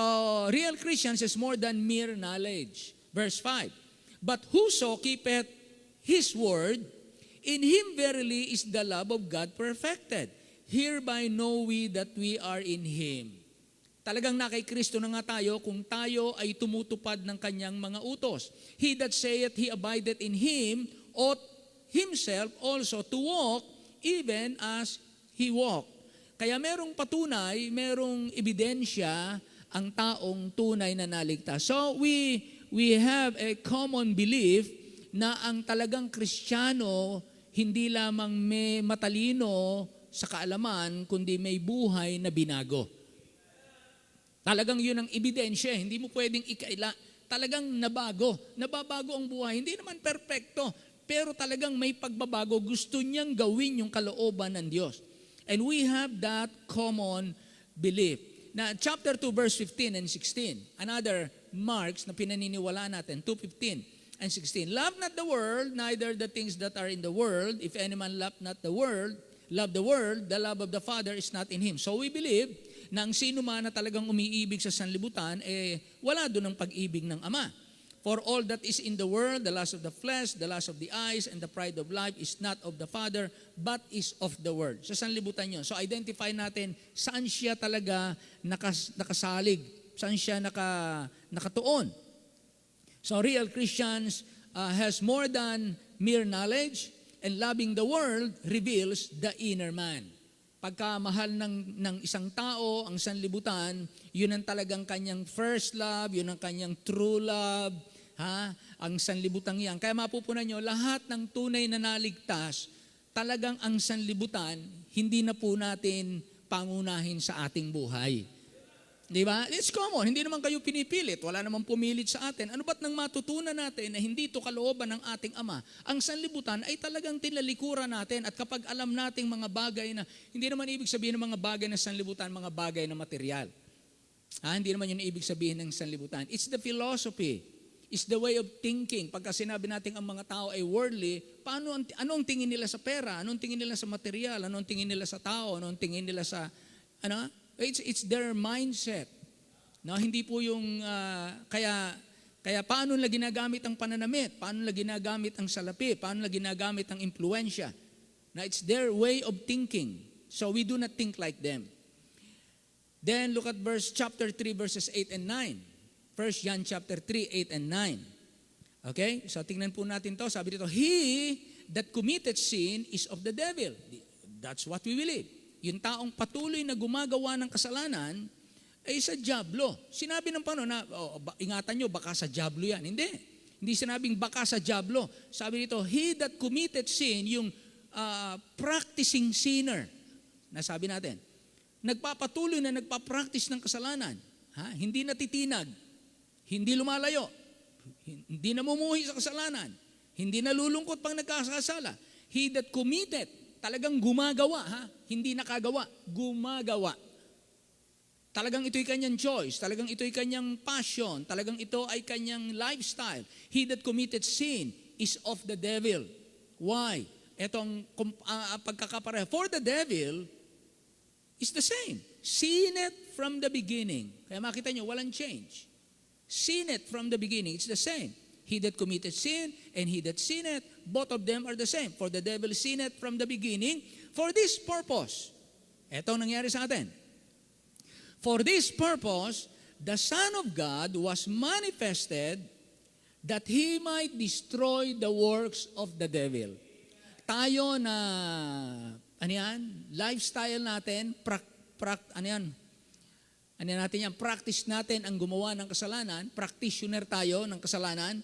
real Christians is more than mere knowledge. Verse 5. But whoso keepeth His word, in him verily is the love of God perfected. Hereby know we that we are in Him. Talagang na kay Kristo na nga tayo kung tayo ay tumutupad ng kanyang mga utos. He that saith he abideth in Him ought himself also to walk even as He walked. Kaya merong patunay, merong ebidensya ang taong tunay na naligtas. So we have a common belief na ang talagang Kristiyano hindi lamang may matalino sa kaalaman kundi may buhay na binago. Talagang yun ang ebidensya. Hindi mo pwedeng ikaila. Talagang nabago. Nababago ang buhay. Hindi naman perpekto. Pero talagang may pagbabago. Gusto niyang gawin yung kalooban ng Diyos. And we have that common belief. Na chapter 2 verse 15 and 16. Another marks na pinaniniwala natin. 2:15 and 16. Love not the world, neither the things that are in the world. If any man love not the world, the love of the Father is not in him. So we believe na ang sino man na talagang umiibig sa sanlibutan, wala doon ang pag-ibig ng Ama. For all that is in the world, the lust of the flesh, the lust of the eyes, and the pride of life is not of the Father, but is of the world. Sa sanlibutan yun. So identify natin saan siya talaga nakasalig, saan siya nakatuon. So real Christians has more than mere knowledge, and loving the world reveals the inner man. Pagkamahal ng isang tao, ang sanlibutan, yun ang talagang kanyang first love, yun ang kanyang true love, ang sanlibutan yan. Kaya mapupunan nyo, lahat ng tunay na naligtas, talagang ang sanlibutan, hindi na po natin pangunahin sa ating buhay. Di ba? It's common. Hindi naman kayo pinipilit. Wala namang pumilit sa atin. Ano ba't nang matutunan natin na hindi ito kalooban ng ating Ama? Ang sanlibutan ay talagang tinalikuran natin at kapag alam nating mga bagay na, hindi naman ibig sabihin ng mga bagay na sanlibutan, mga bagay na material. Hindi naman yun ibig sabihin ng sanlibutan. It's the philosophy. It's the way of thinking. Pagka sinabi natin ang mga tao ay worldly, anong tingin nila sa pera? Anong tingin nila sa material? Anong tingin nila sa tao? Anong tingin nila sa, It's their mindset. No, hindi po yung kaya paano nila ginagamit ang pananamit? Paano nila ginagamit ang salapi? Paano nila ginagamit ang impluwensya? Na it's their way of thinking. So we do not think like them. Then look at chapter 3 verses 8 and 9. 1 John chapter 3, 8 and 9. Okay? So tingnan po natin to. Sabi dito, he that committed sin is of the devil. That's what we believe. Yung taong patuloy na gumagawa ng kasalanan ay sa dyablo. Sinabi ng Panginoon na, ingatan nyo, baka sa dyablo yan. Hindi sinabing baka sa dyablo. Sabi dito, he that committed sin, yung practicing sinner. Nasabi natin, nagpapatuloy na nagpa-practice ng kasalanan. Hindi natitinag. Hindi lumalayo. Hindi namumuhi sa kasalanan. Hindi nalulungkot pang nagkasala. He that committed, talagang gumagawa, hindi nakagawa, gumagawa. Talagang ito'y kanyang choice, talagang ito'y kanyang passion, talagang ito ay kanyang lifestyle. He that committed sin is of the devil. Why? Itong pagkakapareho. For the devil is the same. Seen it from the beginning. Kaya makita nyo, walang change. Seen it from the beginning. It's the same. He that committed sin and he that sinned, both of them are the same. For the devil sinned from the beginning for this purpose. Ito ang nangyari sa atin. For this purpose, the Son of God was manifested that He might destroy the works of the devil. Tayo na, lifestyle natin, practice natin ang gumawa ng kasalanan, practitioner tayo ng kasalanan,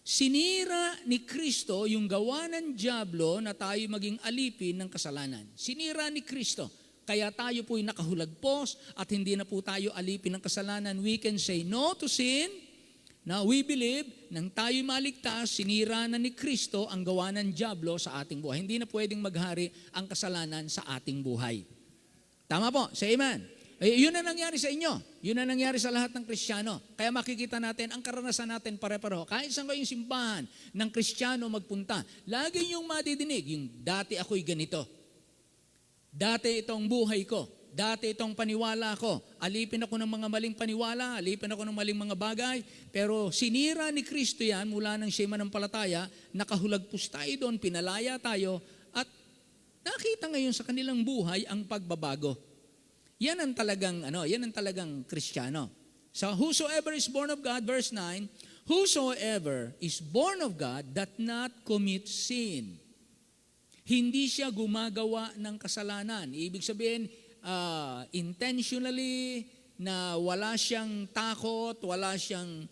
sinira ni Kristo yung gawa ng dyablo na tayo maging alipin ng kasalanan. Sinira ni Kristo. Kaya tayo po'y nakahulagpos at hindi na po tayo alipin ng kasalanan. We can say no to sin. Now we believe, nang tayo maligtas, sinira na ni Kristo ang gawa ng dyablo sa ating buhay. Hindi na pwedeng maghari ang kasalanan sa ating buhay. Tama po, say amen. Yun ang nangyari sa inyo. Yun ang nangyari sa lahat ng Kristiyano. Kaya makikita natin, ang karanasan natin pare-pareho. Kahit saan kayong simbahan ng Kristiyano magpunta, lagi niyong madidinig, yung dati ako'y ganito. Dati itong buhay ko. Dati itong paniwala ko. Alipin ako ng mga maling paniwala, alipin ako ng maling mga bagay. Pero sinira ni Kristo yan mula ng siya manampalataya, nakahulagpos tayo doon, pinalaya tayo, at nakita ngayon sa kanilang buhay ang pagbabago. Yan ang talagang Kristiyano. So, whosoever is born of God, verse 9, whosoever is born of God doth not commit sin. Hindi siya gumagawa ng kasalanan. Ibig sabihin, intentionally, na wala siyang takot, wala siyang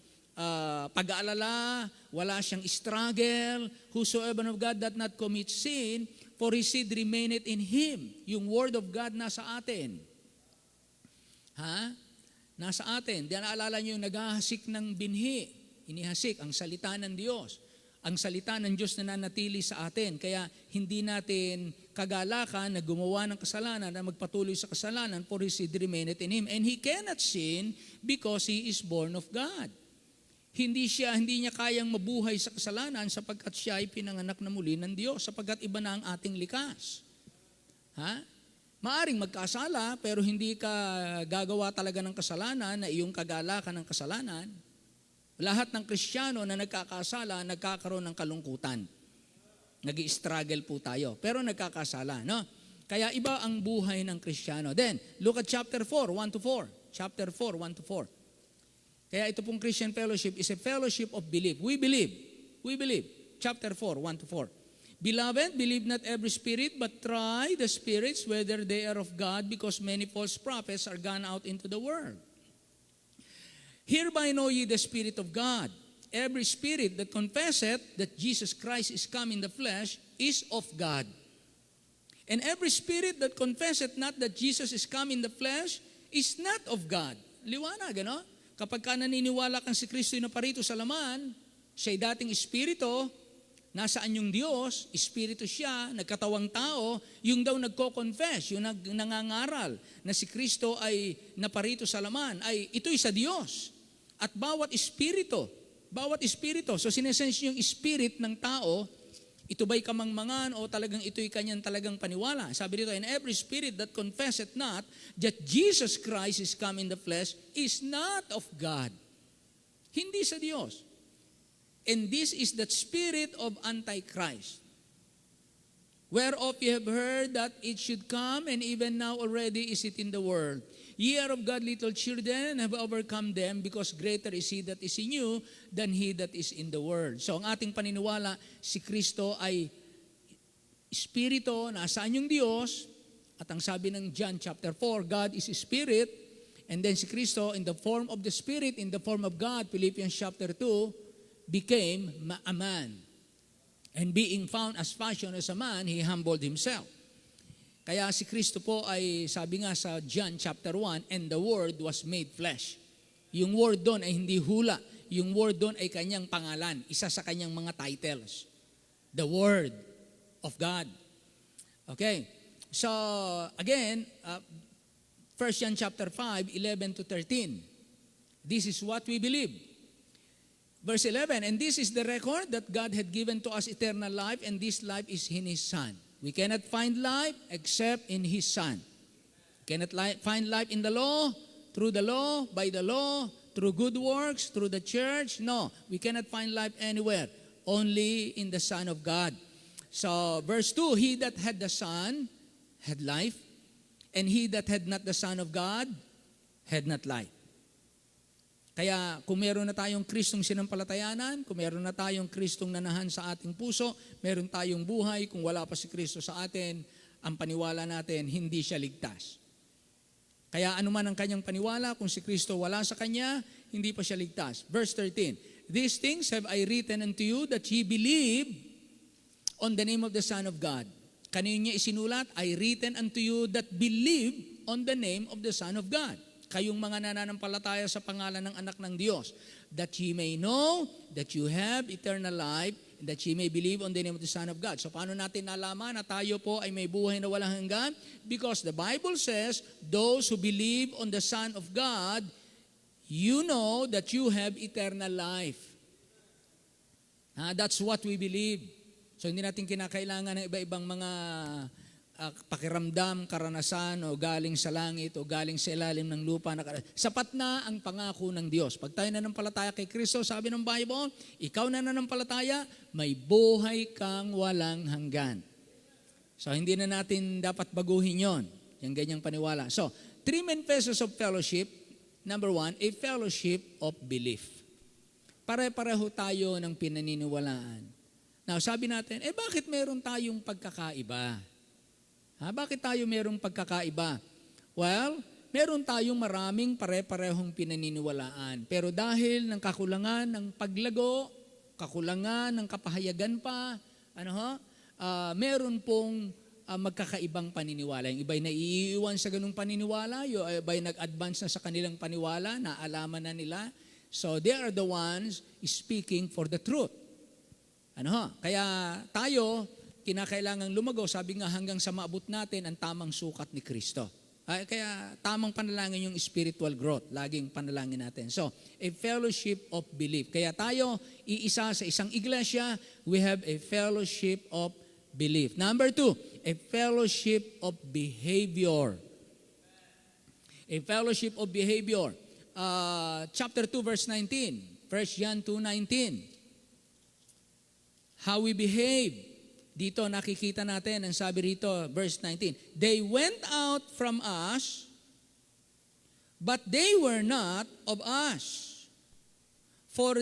pag-aalala, wala siyang struggle. Whosoever of God doth not commit sin, for his seed remaineth in him. Yung word of God nasa atin. Nasa atin. Diyan naalala nyo yung naghahasik ng binhi. Inihasik ang salita ng Diyos. Ang salita ng Diyos na nanatili sa atin. Kaya hindi natin kagalakan na gumawa ng kasalanan, na magpatuloy sa kasalanan, for his seed remaineth in him. And he cannot sin because he is born of God. Hindi niya kayang mabuhay sa kasalanan sapagkat siya ay pinanganak na muli ng Diyos, sapagkat iba na ang ating likas. Maaring magkasala, pero hindi ka gagawa talaga ng kasalanan na iyong kagalakan ng kasalanan. Lahat ng Kristiyano na nagkakasala, nagkakaroon ng kalungkutan. Nag-i-struggle po tayo, pero nagkakasala, no? Kaya iba ang buhay ng Kristiyano. Then, look at chapter 4, 1-4. Chapter 4, 1-4. Kaya ito pong Christian fellowship is a fellowship of belief. We believe. Chapter 4, 1-4. Beloved, believe not every spirit, but try the spirits whether they are of God, because many false prophets are gone out into the world. Hereby know ye the Spirit of God. Every spirit that confesseth that Jesus Christ is come in the flesh is of God. And every spirit that confesseth not that Jesus is come in the flesh is not of God. Liwanag, ano? Kapag ka naniniwala kang si Kristo na parito sa laman, siya'y dating espiritu, nasaan yung Diyos, espiritu siya, nagkatawang tao, yung daw nagko-confess, yung nangangaral na si Kristo ay naparito sa laman, ay ito'y sa Diyos. At bawat espiritu, so sinesense yung spirit ng tao, ito ba'y kamangmangan o talagang ito'y kanyang talagang paniwala? Sabi dito, and every spirit that confesseth not that Jesus Christ is come in the flesh is not of God. Hindi sa Diyos. And this is the spirit of Antichrist, whereof ye have heard that it should come, and even now already is it in the world. Ye are of God, little children, and have overcome them, because greater is he that is in you than he that is in the world. So ang ating paniniwala, si Kristo ay espiritu, nasaan yung Diyos, at ang sabi ng John chapter 4, God is spirit, and then si Kristo in the form of the Spirit, in the form of God, Philippians chapter 2, became a man. And being found as fashion as a man, he humbled himself. Kaya si Kristo po ay, sabi nga sa John chapter 1, and the Word was made flesh. Yung word doon ay hindi hula. Yung word doon ay kanyang pangalan. Isa sa kanyang mga titles. The Word of God. Okay. So, again, 1 John chapter 5, 11-13. This is what we believe. Verse 11, and this is the record that God had given to us eternal life, and this life is in His Son. We cannot find life except in His Son. Cannot find life in the law, through the law, by the law, through good works, through the church. No, we cannot find life anywhere. Only in the Son of God. So, verse 2, he that had the Son had life, and he that had not the Son of God had not life. Kaya kung meron na tayong Kristong sinampalatayanan, kung meron na tayong Kristong nanahan sa ating puso, meron tayong buhay, kung wala pa si Kristo sa atin, ang paniwala natin, hindi siya ligtas. Kaya anuman ang kanyang paniwala, kung si Kristo wala sa kanya, hindi pa siya ligtas. Verse 13, these things have I written unto you that ye believe on the name of the Son of God. Kanino niya isinulat? I written unto you that believe on the name of the Son of God. Kayong mga nananampalataya sa pangalan ng anak ng Diyos, that ye may know that you have eternal life, that ye may believe on the name of the Son of God. So paano natin nalaman na tayo po ay may buhay na walang hanggan? Because the Bible says, those who believe on the Son of God, you know that you have eternal life. That's what we believe. So hindi natin kinakailangan ng iba-ibang mga pakiramdam, karanasan, o galing sa langit, o galing sa ilalim ng lupa. Sapat na ang pangako ng Diyos. Pag tayo nananampalataya kay Kristo, sabi ng Bible, ikaw na nananampalataya, may buhay kang walang hanggan. So hindi na natin dapat baguhin yon, yung ganyang paniwala. So, 3 main phases of fellowship. Number 1, a fellowship of belief. Pare-pareho tayo ng pinaniniwalaan. Now, sabi natin, bakit meron tayong pagkakaiba? Bakit tayo merong pagkakaiba? Well, meron tayong maraming pare-parehong pinaniniwalaan. Pero dahil ng kakulangan ng paglago, kakulangan ng kapahayagan pa, meron pong magkakaibang paniniwala. Yung iba'y naiiwan sa ganung paniniwala, yung iba'y nag-advance na sa kanilang paniwala, naalaman na nila. So they are the ones speaking for the truth. Kaya tayo, kinakailangang lumago, sabi nga hanggang sa maabot natin ang tamang sukat ni Kristo. Kaya tamang panalangin yung spiritual growth, laging panalangin natin. So, a fellowship of belief. Kaya tayo, iisa sa isang iglesia, we have a fellowship of belief. Number 2, a fellowship of behavior. A fellowship of behavior. Chapter 2, verse 19. 1 John 2:19. How we behave. Dito nakikita natin, ang sabi rito, verse 19, they went out from us, but they were not of us. For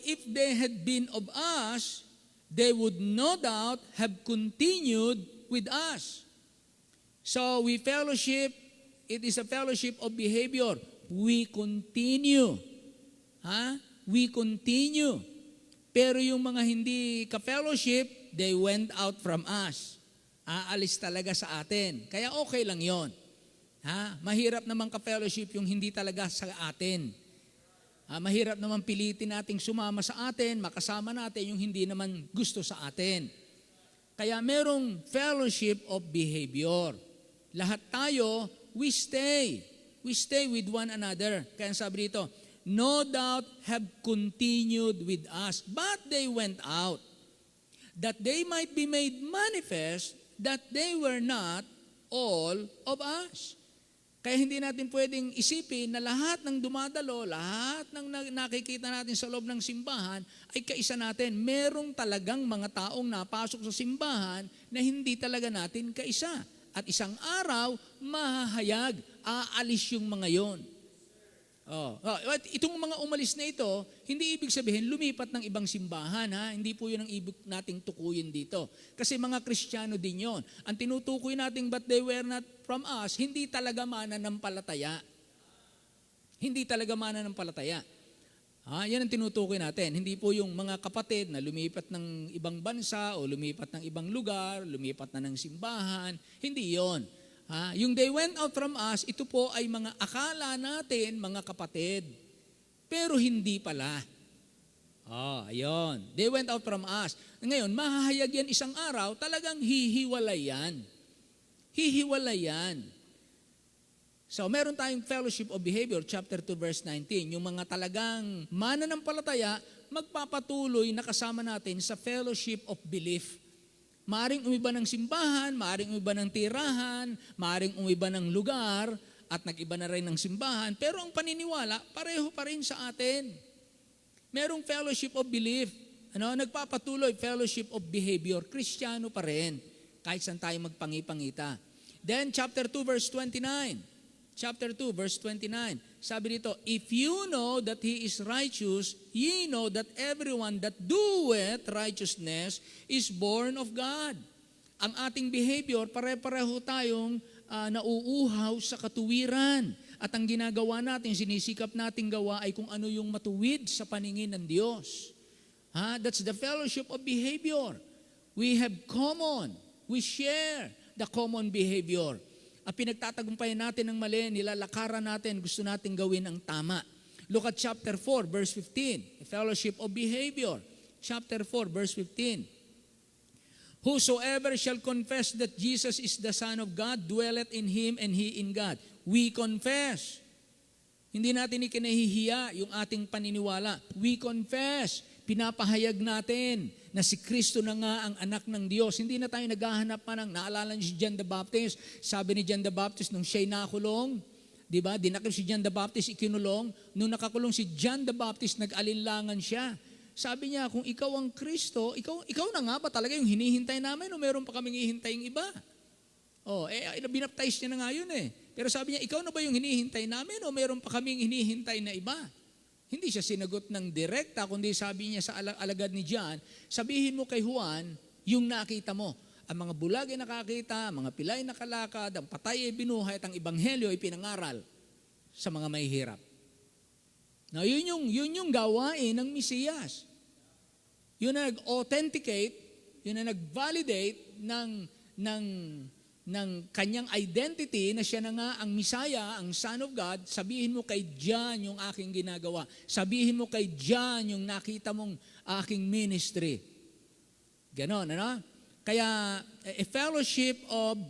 if they had been of us, they would no doubt have continued with us. So we fellowship, it is a fellowship of behavior. We continue. We continue. Pero yung mga hindi ka-fellowship, they went out from us. Aalis talaga sa atin. Kaya okay lang yon. Mahirap naman ka-fellowship yung hindi talaga sa atin. Mahirap naman pilitin nating sumama sa atin, makasama natin yung hindi naman gusto sa atin. Kaya merong fellowship of behavior. Lahat tayo, we stay. We stay with one another. Kaya sabi dito, no doubt have continued with us, but they went out, that they might be made manifest that they were not all of us. Kaya hindi natin pwedeng isipin na lahat ng dumadalo, lahat ng nakikita natin sa loob ng simbahan ay kaisa natin. Merong talagang mga taong napasok sa simbahan na hindi talaga natin kaisa. At isang araw, mahahayag, aalis yung mga yon. Itong mga umalis na ito, hindi ibig sabihin lumipat ng ibang simbahan. Hindi po yun ang ibig nating tukuyin dito. Kasi mga Kristiyano din yon. Ang tinutukoy nating but they were not from us, hindi talaga mananampalataya. Hindi talaga mananampalataya. Yan ang tinutukoy natin. Hindi po yung mga kapatid na lumipat ng ibang bansa o lumipat ng ibang lugar, lumipat na ng simbahan. Hindi yon. Yung they went out from us, ito po ay mga akala natin, mga kapatid. Pero hindi pala. Ayun. They went out from us. Ngayon, mahahayag yan isang araw, talagang hihiwalay yan. Hihiwalay yan. So, meron tayong fellowship of behavior, chapter 2, verse 19. Yung mga talagang mananampalataya, magpapatuloy na kasama natin sa fellowship of belief. Maaring umiba ng simbahan, maaring umiba ng tirahan, maaring umiba ng lugar, at nag-iba na rin ng simbahan, pero ang paniniwala, pareho pa rin sa atin. Merong fellowship of belief, nagpapatuloy, fellowship of behavior, Kristiyano pa rin, kahit saan tayo magpangipangita. Then, chapter 2, verse 29. Chapter 2, verse 29. Sabi dito, if you know that He is righteous, ye know that everyone that doeth righteousness is born of God. Ang ating behavior, pare-pareho tayong nauuhaw sa katuwiran. At ang ginagawa natin, sinisikap nating gawa ay kung ano yung matuwid sa paningin ng Diyos. That's the fellowship of behavior. We have common. We share the common behavior. Ang pinagtatagumpayan natin ng mali, nilalakaran natin, gusto natin gawin ang tama. Look at chapter 4, verse 15, a fellowship of behavior. chapter 4, verse 15. Whosoever shall confess that Jesus is the Son of God, dwelleth in Him and He in God. We confess. Hindi natin ikinahihiya yung ating paniniwala. We confess. Pinapahayag natin na si Kristo na nga ang anak ng Diyos. Hindi na tayo naghahanap pa ng, naalala niyo si John the Baptist. Sabi ni John the Baptist nung siya'y nakulong, di ba? Dinakip si John the Baptist, ikinulong. Nung nakakulong si John the Baptist, nag-alinlangan siya. Sabi niya, kung ikaw ang Kristo, ikaw na nga ba talaga yung hinihintay namin o meron pa kaming hihintaying iba? Binaptize niya na nga yun eh. Pero sabi niya, ikaw na ba yung hinihintay namin o meron pa kaming hinihintay na iba? Hindi siya sinagot ng direkta, kundi sabi niya sa alagad ni John, sabihin mo kay Juan, yung nakita mo. Ang mga bulag ay nakakita, ang mga pilay nakalakad, ang patay ay binuhay, at ang ebanghelyo ay pinangaral sa mga mahihirap. Now, yun yung gawain ng Mesiyas. Yun na nag-authenticate, yun na nag-validate ng kanyang identity na siya na nga ang Messiah, ang Son of God. Sabihin mo kay John yung aking ginagawa. Sabihin mo kay John yung nakita mong aking ministry. Ganon, ano? Kaya, a fellowship of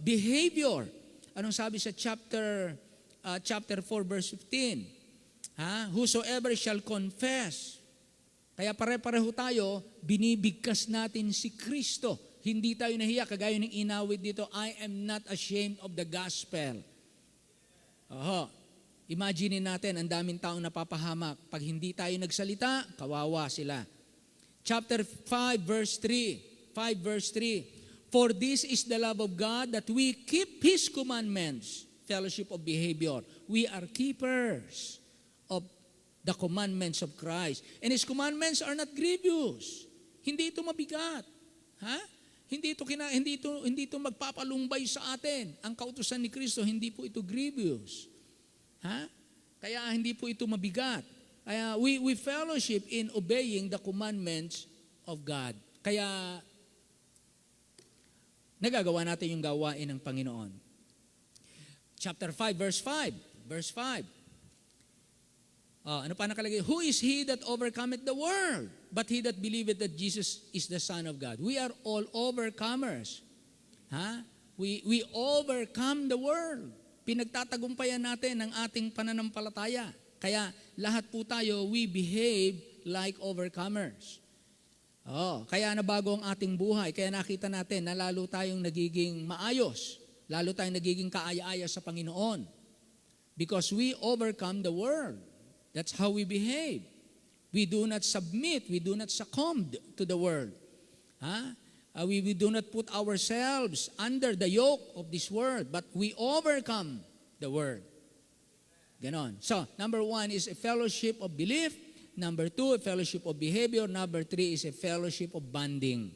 behavior. Anong sabi sa chapter 4, verse 15? Whosoever shall confess. Kaya pare-pareho tayo, binibigkas natin si Kristo. Hindi tayo nahiya, kagaya ng inawit dito, I am not ashamed of the gospel. Imagine natin, ang daming taong napapahamak. Pag hindi tayo nagsalita, kawawa sila. Chapter 5, verse 3. For this is the love of God, that we keep His commandments, fellowship of behavior. We are keepers of the commandments of Christ. And His commandments are not grievous. Hindi ito mabigat. Hindi ito magpapalumbay sa atin. Ang kautusan ni Kristo, hindi po ito grievous. Kaya hindi po ito mabigat. Kaya we fellowship in obeying the commandments of God. Kaya nagagawa natin yung gawain ng Panginoon. Chapter 5, verse 5. Ano pa nakalagay? Who is he that overcometh the world? But he that believeth that Jesus is the Son of God. We are all overcomers. We overcome the world. Pinagtatagumpayan natin ang ating pananampalataya. Kaya lahat po tayo, we behave like overcomers. Kaya nabago ang ating buhay. Kaya nakita natin na lalo tayong nagiging maayos. Lalo tayong nagiging kaaya-aya sa Panginoon. Because we overcome the world. That's how we behave. We do not submit, we do not succumb to the world. We do not put ourselves under the yoke of this world, but we overcome the world. Ganon. So, number 1 is a fellowship of belief. Number 2, a fellowship of behavior. Number 3 is a fellowship of bonding.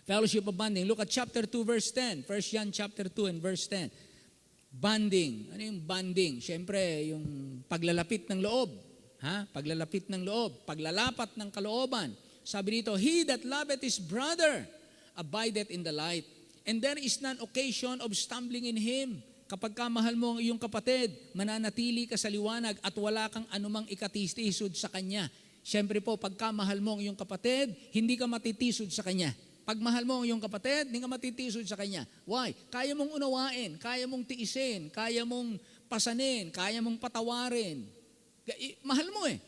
Fellowship of bonding. Look at chapter 2, verse 10. 1 John chapter 2 and verse 10. Bonding. Ano yung bonding? Siyempre, yung paglalapit ng loob. Paglalapit ng loob. Paglalapat ng kalooban. Sabi dito, he that loveth his brother abideth in the light. And there is none occasion of stumbling in him. Kapag kamahal mo ang iyong kapatid, mananatili ka sa liwanag at wala kang anumang ikatistisod sa kanya. Siyempre po, pagkamahal mo ang iyong kapatid, hindi ka matitisod sa kanya. Pag mahal mo ang iyong kapatid, hindi ka matitisod sa kanya. Why? Kaya mong unawain, kaya mong tiisin, kaya mong pasanin, kaya mong patawarin. Mahal mo eh.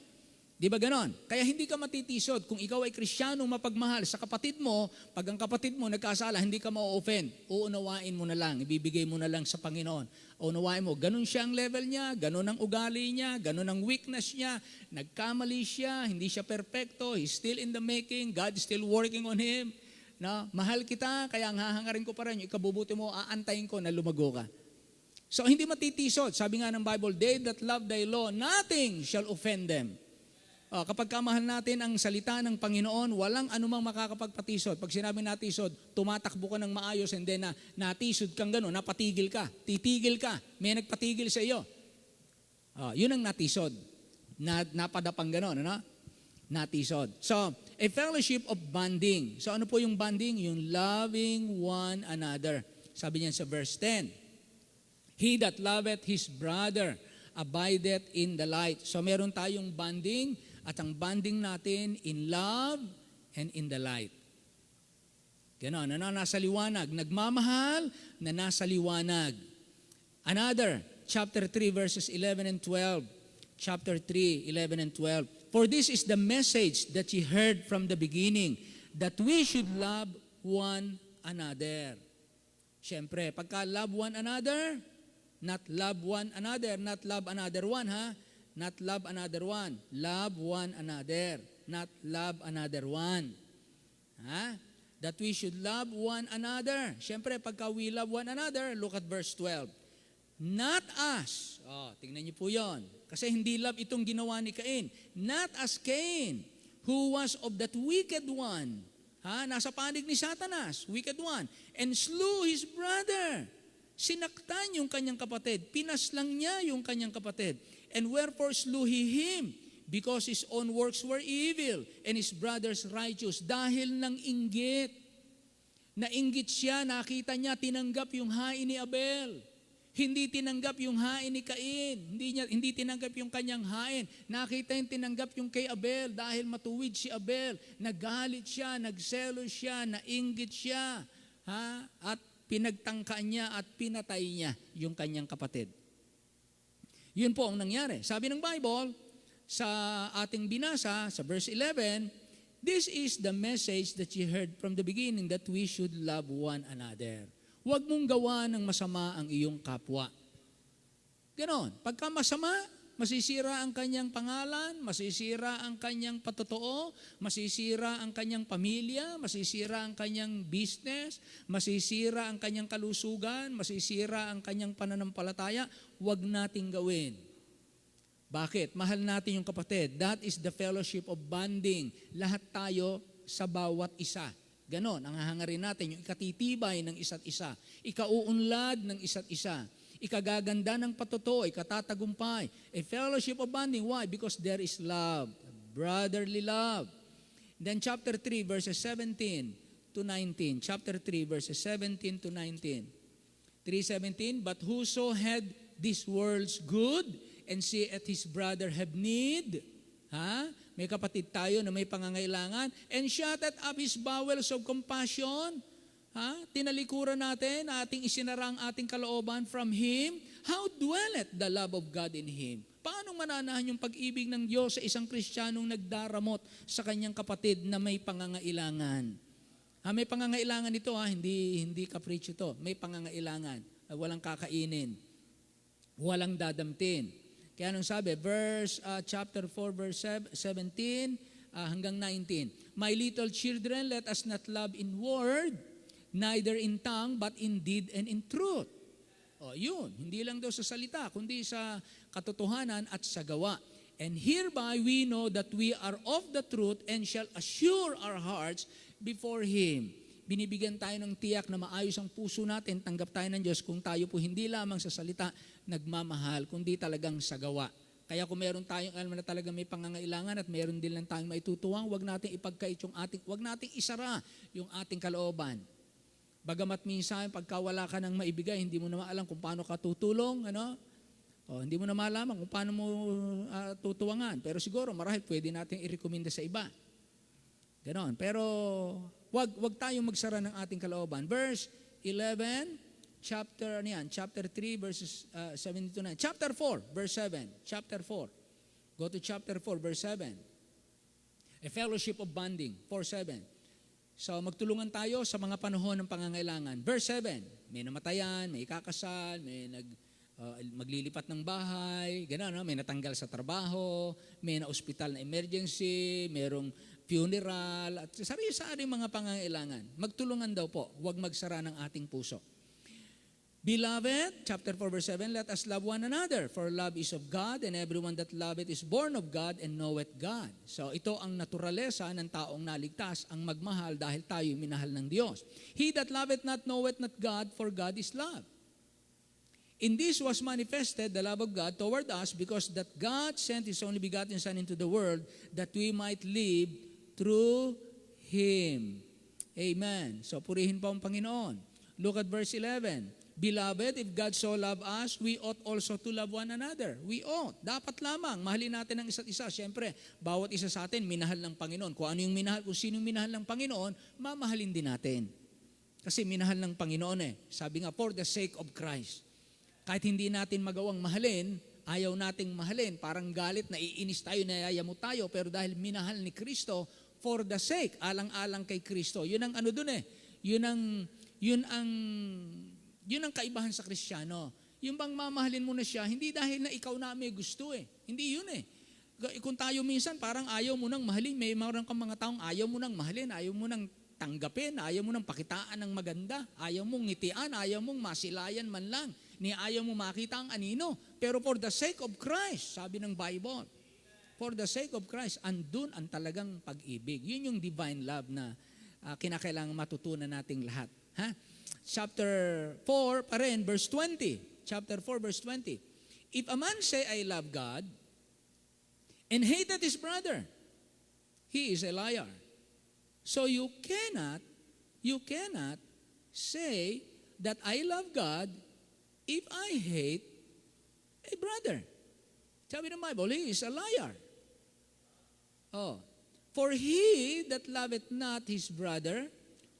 Di ba ganon? Kaya hindi ka matitisod. Kung ikaw ay Kristiyanong mapagmahal sa kapatid mo, pag ang kapatid mo nagkasala, hindi ka ma-offend. Uunawain mo na lang, ibibigay mo na lang sa Panginoon. Unawain mo, ganon siya ang level niya, ganon ang ugali niya, ganon ang weakness niya, nagkamali siya, hindi siya perfecto, he's still in the making, God is still working on him. No? Mahal kita, kaya ang hahangarin ko pa rin, yung ikabubuti mo, aantayin ko na lumago ka. So, hindi matitisod. Sabi nga ng Bible, they that love thy law, nothing shall offend them. Kapag kamahal natin ang salita ng Panginoon, walang anumang makakapagpatisod. Pag sinabi natisod, tumatakbo ka ng maayos and then natisod kang gano'n, napatigil ka, titigil ka, may nagpatigil sa iyo. Yun ang natisod. Napadapang gano'n, ano? Natisod. So, a fellowship of bonding. So, ano po yung bonding? Yung loving one another. Sabi niyan sa verse 10, he that loveth his brother abideth in the light. So, meron tayong bonding At ang bonding natin in love and in the light. Ganon, nasa liwanag. Nagmamahal na nasa liwanag. Another, chapter 3, verses 11 and 12. Chapter 3, 11 and 12. For this is the message that ye heard from the beginning, that we should love one another. Siyempre, pagka love one another, not love one another, not love another one, ha? Not love another one. Love one another, not love another one. Ha? That we should love one another. Siyempre, pagka we love one another, look at verse 12. Not us. Oh, tingnan niyo po yon. Kasi hindi love itong ginawa ni Cain. Not as Cain, who was of that wicked one. Ha? Nasa panig ni Satanas, wicked one. And slew his brother. Sinaktan yung kanyang kapatid. Pinaslang niya yung kanyang kapatid. And wherefore slew he him? Because his own works were evil, and his brother's righteous. Dahil ng inggit. Nainggit siya, nakita niya, tinanggap yung hain ni Abel. Hindi tinanggap yung hain ni Cain. Hindi tinanggap yung kanyang hain. Nakita yung tinanggap yung kay Abel dahil matuwid si Abel. Nagalit siya, nagselos siya, nainggit siya. Ha? At pinagtangkaan niya at pinatay niya yung kanyang kapatid. Yun po ang nangyari. Sabi ng Bible, sa ating binasa, sa verse 11, this is the message that you heard from the beginning, that we should love one another. Huwag mong gawa ng masama ang iyong kapwa. Ganon. Pagka masama, masisira ang kanyang pangalan, masisira ang kanyang patotoo, masisira ang kanyang pamilya, masisira ang kanyang business, masisira ang kanyang kalusugan, masisira ang kanyang pananampalataya. Huwag nating gawin. Bakit? Mahal natin yung kapatid. That is the fellowship of bonding. Lahat tayo sa bawat isa. Ganon, ang hahangarin natin, yung ikatitibay ng isa't isa, ikauunlad ng isa't isa, ikagaganda ng patotoo, ikatatagumpay. A fellowship of bonding. Why? Because there is love, brotherly love. Then chapter 3, verses 17 to 19. Chapter 3, verses 17 to 19. 3:17, but whoso had this world's good, and seeth his brother have need, ha? May kapatid tayo na may pangangailangan, and shutted up his bowels of compassion, ha? Tinalikuran natin, ating isinara ang ating kalooban from him. How dwelleth the love of God in him? Paano mananahan yung pag-ibig ng Diyos sa isang Kristiyanong nagdaramot sa kanyang kapatid na may pangangailangan? Ha, may pangangailangan ito, ha? Hindi capriccio ito. May pangangailangan. Walang kakainin. Walang dadamtin. Kaya anong sabi? Chapter 4, verse 17 hanggang 19. My little children, let us not love in word, neither in tongue, but in deed and in truth. O, yun. Hindi lang daw sa salita, kundi sa katotohanan at sa gawa. And hereby we know that we are of the truth and shall assure our hearts before Him. Binibigyan tayo ng tiyak na maayos ang puso natin, tanggap tayo ng Diyos kung tayo po hindi lamang sa salita nagmamahal, kundi talagang sa gawa. Kaya kung meron tayong alam na talagang may pangangailangan at meron din lang tayong maitutuwang, wag nating ipagkait yung wag nating isara yung ating kalooban. Bagamat minsan pagka wala ka nang maibigay, hindi mo na maalam kung paano ka tutulong, ano? O, hindi mo na malaman kung paano mo tutuwangan. Pero siguro marahil pwede nating i-recommenda sa iba. Ganon. Pero wag tayong magsara ng ating kalooban. Verse 11, chapter 3, verses 7 to 9. Chapter 4, verse 7. Chapter 4. Go to chapter 4, verse 7. A fellowship of bonding, 4:7. So magtulungan tayo sa mga panahon ng pangangailangan. Verse 7, may namatayan, may ikakasal, may maglilipat ng bahay, gano'n, no? May natanggal sa trabaho, may na-hospital na emergency, mayroong funeral, at sari-sari mga pangangailangan. Magtulungan daw po, huwag magsara ng ating puso. Beloved, chapter 4, verse 7, let us love one another, for love is of God, and everyone that loveth is born of God and knoweth God. So ito ang naturalesa ng taong naligtas, ang magmahal dahil tayo minahal ng Diyos. He that loveth not knoweth not God, for God is love. In this was manifested the love of God toward us, because that God sent His only begotten Son into the world, that we might live through Him. Amen. So purihin po ang Panginoon. Look at verse 11. Beloved, if God so love us, we ought also to love one another. We ought. Dapat lamang. Mahalin natin ang isa't isa. Siyempre, bawat isa sa atin, minahal ng Panginoon. Kung sinong minahal ng Panginoon, mamahalin din natin. Kasi minahal ng Panginoon Sabi nga, for the sake of Christ. Kahit hindi natin magawang mahalin, ayaw nating mahalin. Parang galit, naiinis tayo, nayayamo tayo. Pero dahil minahal ni Kristo, for the sake, alang-alang kay Kristo. Yun ang ano dun Yun ang kaibahan sa Kristiyano. Yung bang mamahalin mo na siya, hindi dahil na ikaw na may gusto Hindi yun Kung tayo minsan parang ayaw mo nang mahalin, may marang kang mga taong ayaw mo nang mahalin, ayaw mo nang tanggapin, ayaw mo nang pakitaan ng maganda, ayaw mong ngitian, ayaw mong masilayan man lang, ni ayaw mo makita ang anino. Pero for the sake of Christ, sabi ng Bible, for the sake of Christ, andun ang talagang pag-ibig. Yun yung divine love na kinakailangang matutunan nating lahat. Chapter 4 pa rin, verse 20. Chapter 4, verse 20. If a man say, I love God, and hated his brother, he is a liar. So you cannot say that I love God if I hate a brother. Sabi ng Bible, he is a liar. For he that loveth not his brother,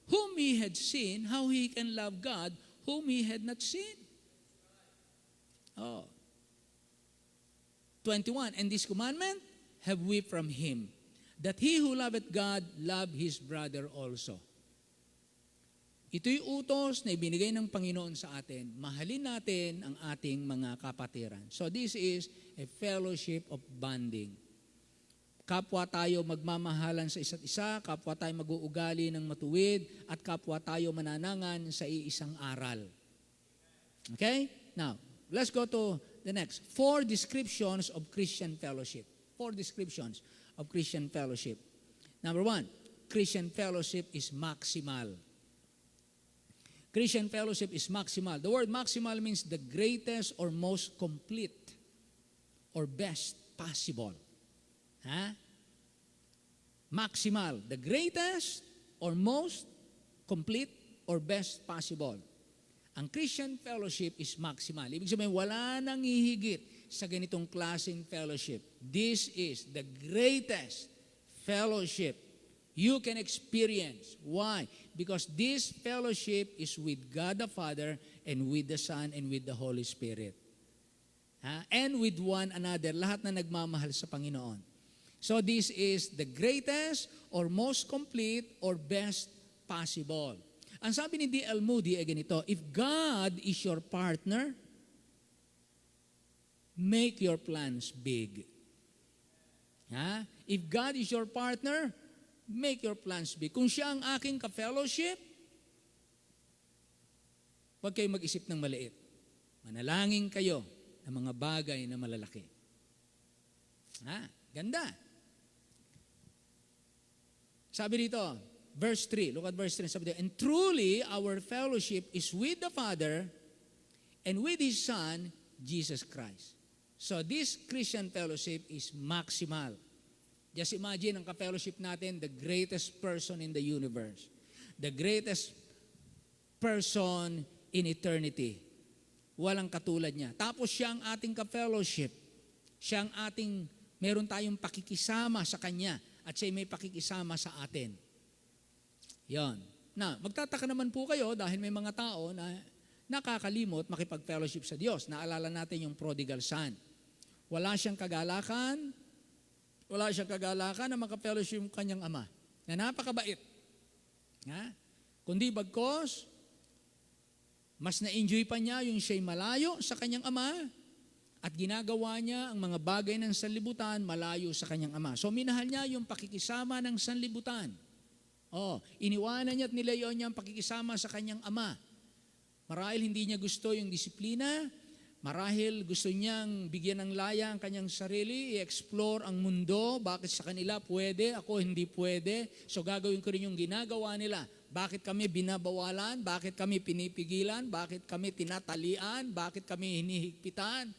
whom he had seen, how he can love God, whom he had not seen. 21, and this commandment have we from him, that he who loveth God, love his brother also. Ito'y utos na ibinigay ng Panginoon sa atin. Mahalin natin ang ating mga kapatiran. So this is a fellowship of bonding. Kapwa tayo magmamahalan sa isa't isa, kapwa tayo mag-uugali ng matuwid, at kapwa tayo mananangan sa iisang aral. Okay? Now, let's go to the next. 4 descriptions of Christian fellowship. 4 descriptions of Christian fellowship. Number 1, Christian fellowship is maximal. Christian fellowship is maximal. The word maximal means the greatest or most complete or best possible. Maximal, the greatest or most complete or best possible. Ang Christian fellowship is maximal. Ibig sabihin, wala nang hihigit sa ganitong klaseng fellowship. This is the greatest fellowship you can experience. Why? Because this fellowship is with God the Father and with the Son and with the Holy Spirit. And with one another, lahat na nagmamahal sa Panginoon. So this is the greatest or most complete or best possible. Ang sabi ni D.L. Moody ay ganito, if God is your partner, make your plans big. If God is your partner, make your plans big. Kung siya ang aking ka-fellowship, huwag kayo mag-isip ng maliit. Manalangin kayo ng mga bagay na malalaki. Ganda. Sabi dito, verse 3, look at verse 3, sabi dito, and truly our fellowship is with the Father and with His Son, Jesus Christ. So this Christian fellowship is maximal. Just imagine ang ka-fellowship natin, the greatest person in the universe. The greatest person in eternity. Walang katulad niya. Tapos siya ang ating ka-fellowship. Siya ang ating, meron tayong pakikisama sa Kanya at siya may pakikisama sa atin. Yon. Na, magtataka naman po kayo dahil may mga tao na nakakalimot makipag-fellowship sa Diyos. Naalala natin yung prodigal son. Wala siyang kagalakan na makapellowship yung kanyang ama. Na napakabait. Kundi bagkos, mas na-enjoy pa niya yung siya'y malayo sa kanyang ama at ginagawa niya ang mga bagay ng sanlibutan malayo sa kanyang ama. So minahal niya yung pakikisama ng sanlibutan. Iniwanan niya at nilayo niya ang pakikisama sa kanyang ama. Marahil hindi niya gusto yung disiplina, marahil gusto niyang bigyan ng laya ang kanyang sarili, i-explore ang mundo, bakit sa kanila pwede, ako hindi pwede, so gagawin ko rin yung ginagawa nila. Bakit kami binabawalan, bakit kami pinipigilan, bakit kami tinatalian, bakit kami hinihigpitan,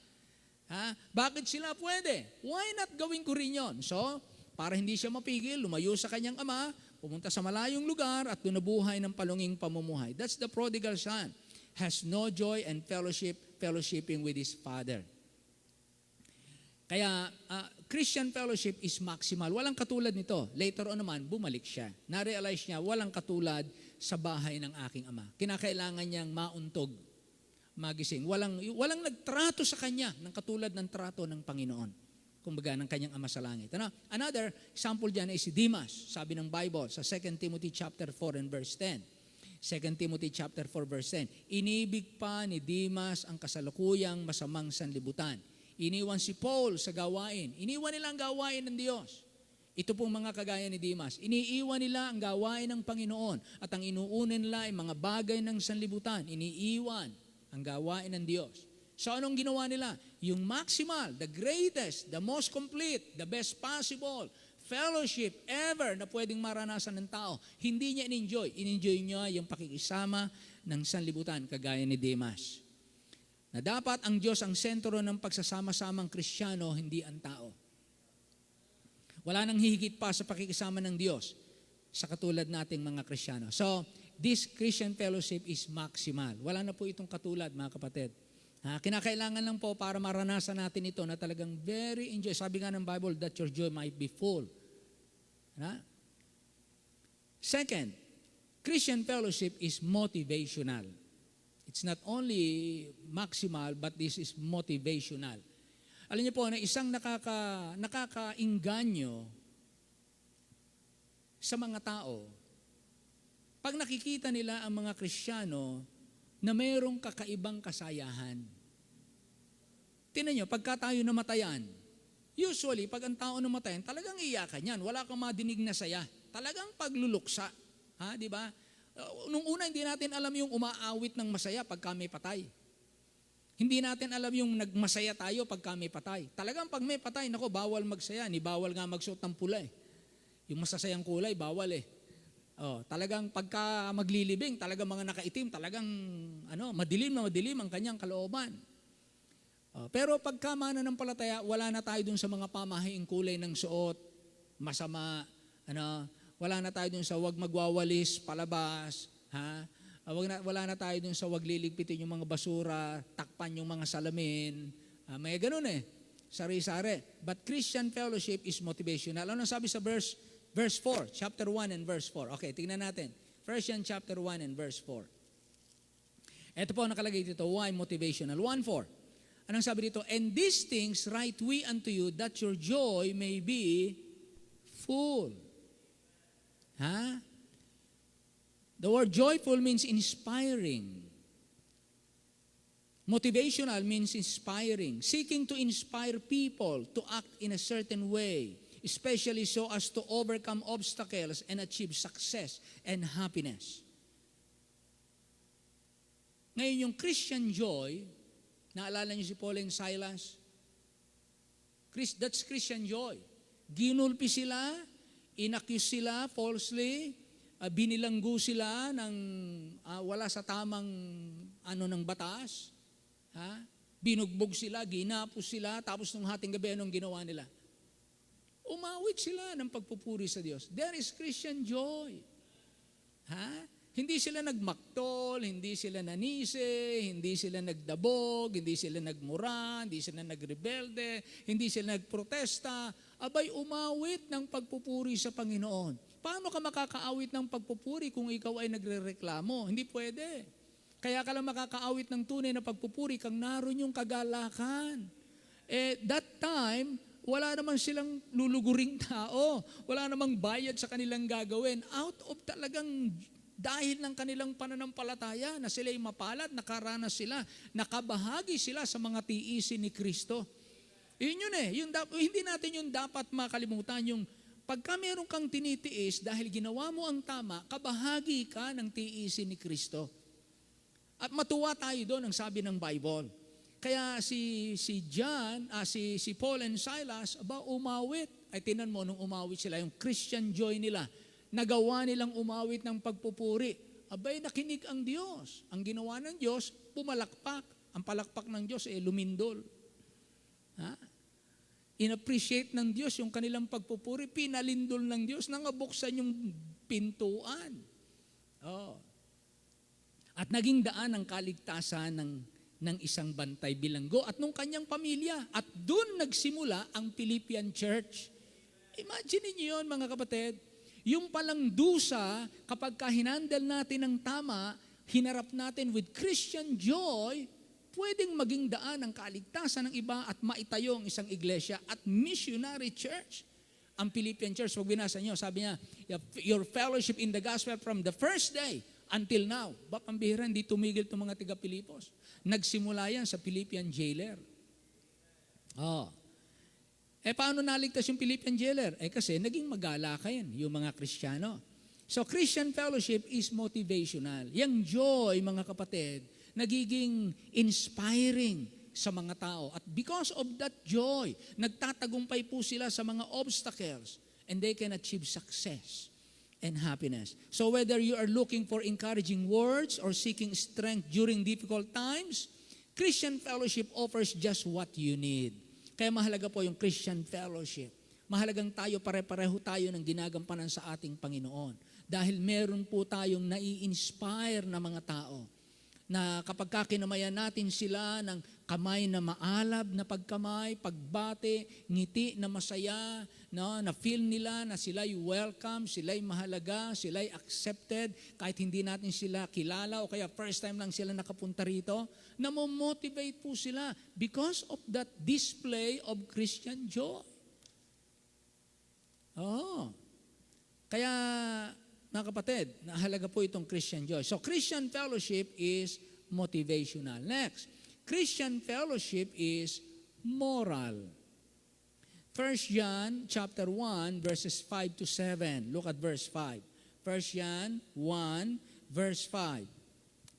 bakit sila pwede? Why not gawin ko rin yun? So, para hindi siya mapigil, lumayo sa kanyang ama, pumunta sa malayong lugar at doon nabuhay ng palunging pamumuhay. That's the prodigal son. has no joy and fellowshipping with his Father. Kaya Christian fellowship is maximal. Walang katulad nito. Later on naman, bumalik siya. Na-realize niya, walang katulad sa bahay ng aking ama. Kinakailangan niyang mauntog, magising. Walang nagtrato sa kanya ng katulad ng trato ng Panginoon. Kumbaga, ng kanyang ama sa langit. Another example dyan is si Demas. Sabi ng Bible sa 2 Timothy chapter 4 and verse 10. 2 Timothy chapter 4 verse 10. Inibig pa ni Demas ang kasalukuyang masamang sanlibutan. Iniwan si Paul sa gawain. Iniwan nila ang gawain ng Diyos. Ito pong mga kagaya ni Demas. Iniiwan nila ang gawain ng Panginoon at ang inuunin nila ay mga bagay ng sanlibutan. Iniiwan ang gawain ng Diyos. So anong ginawa nila? Yung maximal, the greatest, the most complete, the best possible fellowship ever na pwedeng maranasan ng tao. Hindi niya in-enjoy. In-enjoy niya yung pakikisama ng sanlibutan kagaya ni Demas. Na dapat ang Diyos ang sentro ng pagsasama-samang Kristiyano, hindi ang tao. Wala nang hihigit pa sa pakikisama ng Diyos sa katulad nating mga Kristiyano. So, this Christian fellowship is maximal. Wala na po itong katulad, mga kapatid. Kinakailangan lang po para maranasan natin ito na talagang very enjoy. Sabi nga ng Bible, that your joy might be full. Second, Christian fellowship is motivational. It's not only maximal, but this is motivational. Alam niyo po na isang nakakainganyo sa mga tao, pag nakikita nila ang mga Kristiyano na mayroong kakaibang kasayahan. Tingnan niyo, pagka tayo namatayan, usually, pag ang tao namatayan, talagang iyakan yan. Wala kang madinig na saya. Talagang pagluluksa. Di ba? Nung una, hindi natin alam yung umaawit ng masaya pag kami patay. Hindi natin alam yung nagmasaya tayo pag kami patay. Talagang pag may patay, nako, bawal magsaya. Ni bawal nga magsuot ng pula eh. Yung masasayang kulay, bawal eh. Talagang pagka maglilibing, talagang mga nakaitim, talagang madilim na madilim ang kanyang kalooban. Pero pagka mananampalataya, wala na tayo dun sa mga pamahiing kulay ng suot, masama, wala na tayo dun sa wag magwawalis palabas, wala na tayo dun sa wag liligpitin yung mga basura, takpan yung mga salamin, may ganun eh, sari-sari. But Christian fellowship is motivational. Ano sabi sa verse 4, chapter 1 and verse 4. Okay, tingnan natin. 1 John chapter 1 and verse 4. Ito po nakalagay dito, why motivational? 1:4. Anong sabi dito? And these things write we unto you that your joy may be full. The word joyful means inspiring. Motivational means inspiring. Seeking to inspire people to act in a certain way, especially so as to overcome obstacles and achieve success and happiness. Ngayon, yung Christian joy, naalala niyo si Paul and Silas? That's Christian joy. Ginulpi sila, inaccuse sila falsely, binilanggo sila ng wala sa tamang ng batas. Binugbog sila, ginapos sila, tapos nung hating gabi, anong ginawa nila? Umawit sila ng pagpupuri sa Diyos. There is Christian joy. Hindi sila nagmaktol, hindi sila nanisi, hindi sila nagdabog, hindi sila nagmura, hindi sila nagrebelde, hindi sila nagprotesta. Abay, umawit ng pagpupuri sa Panginoon. Paano ka makakaawit ng pagpupuri kung ikaw ay nagrereklamo? Hindi pwede. Kaya ka lang makakaawit ng tunay na pagpupuri kang naroon yung kagalakan. That time, wala naman silang luluguring tao. Wala namang bayad sa kanilang gagawin. Out of talagang dahil ng kanilang pananampalataya na sila'y mapalad, nakaranas sila, nakabahagi sila sa mga tiisin ni Kristo. Yun eh. Hindi natin yun dapat makalimutan. Yung pagka meron kang tinitiis dahil ginawa mo ang tama, kabahagi ka ng tiisin ni Kristo. At matuwa tayo doon ang sabi ng Bible. Kaya si Paul and Silas, umawit. Ay tinan mo, nung umawit sila, yung Christian joy nila, nagawa nilang umawit ng pagpupuri. Abay, nakinig ang Diyos. Ang ginawa ng Diyos, pumalakpak. Ang palakpak ng Diyos, lumindol. In-appreciate ng Diyos yung kanilang pagpupuri, pinalindol ng Diyos, nangabuksan yung pintuan. At naging daan ng kaligtasan ng isang bantay bilanggo at nung kanyang pamilya. At doon nagsimula ang Philippian Church. Imagine niyo yun mga kapatid. Yung palang dusa, kapag hinandle natin ng tama, hinarap natin with Christian joy, pwedeng maging daan ng kaligtasan ng iba at maitayo ang isang iglesia at missionary church. Ang Philippian Church, pag binasa nyo, sabi niya, your fellowship in the gospel from the first day until now. Ba, pambihira, hindi tumigil itong mga tiga-Pilipos. Nagsimula yan sa Philippian jailer. Paano naligtas yung Philippian jailer? Kasi naging magalakayan yung mga Kristiyano. So, Christian fellowship is motivational. Yang joy, mga kapatid, nagiging inspiring sa mga tao. At because of that joy, nagtatagumpay po sila sa mga obstacles and they can achieve success and happiness. So whether you are looking for encouraging words or seeking strength during difficult times, Christian fellowship offers just what you need. Kaya mahalaga po yung Christian fellowship. Mahalagang tayo, pare-pareho tayo ng ginagampanan sa ating Panginoon. Dahil meron po tayong nai-inspire na mga tao na kapag kinamayan natin sila ng kamay na maalab na pagkamay, pagbate, ngiti na masaya, no, na feel nila na sila'y welcome, sila'y mahalaga, sila'y accepted, kahit hindi natin sila kilala o kaya first time lang sila nakapunta rito, na motivate po sila because of that display of Christian joy. Kaya mga kapatid, nahalaga po itong Christian joy. So, Christian fellowship is motivational. Next, Christian fellowship is moral. 1 John chapter 1, verses 5 to 7. Look at verse 5. 1 John 1, verse 5.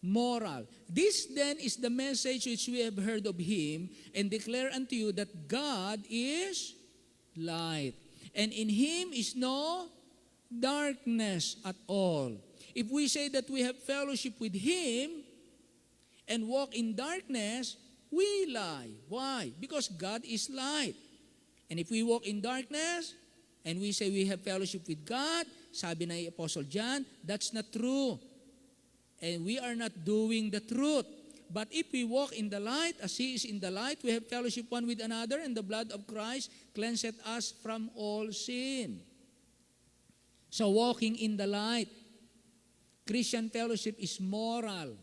Moral. This then is the message which we have heard of him and declare unto you that God is light, and in him is no darkness at all. If we say that we have fellowship with him and walk in darkness, we lie. Why? Because God is light. And if we walk in darkness and we say we have fellowship with God, sabi na Apostle John, that's not true. And we are not doing the truth. But if we walk in the light, as he is in the light, we have fellowship one with another, and the blood of Christ cleanseth us from all sin. So walking in the light, Christian fellowship is moral.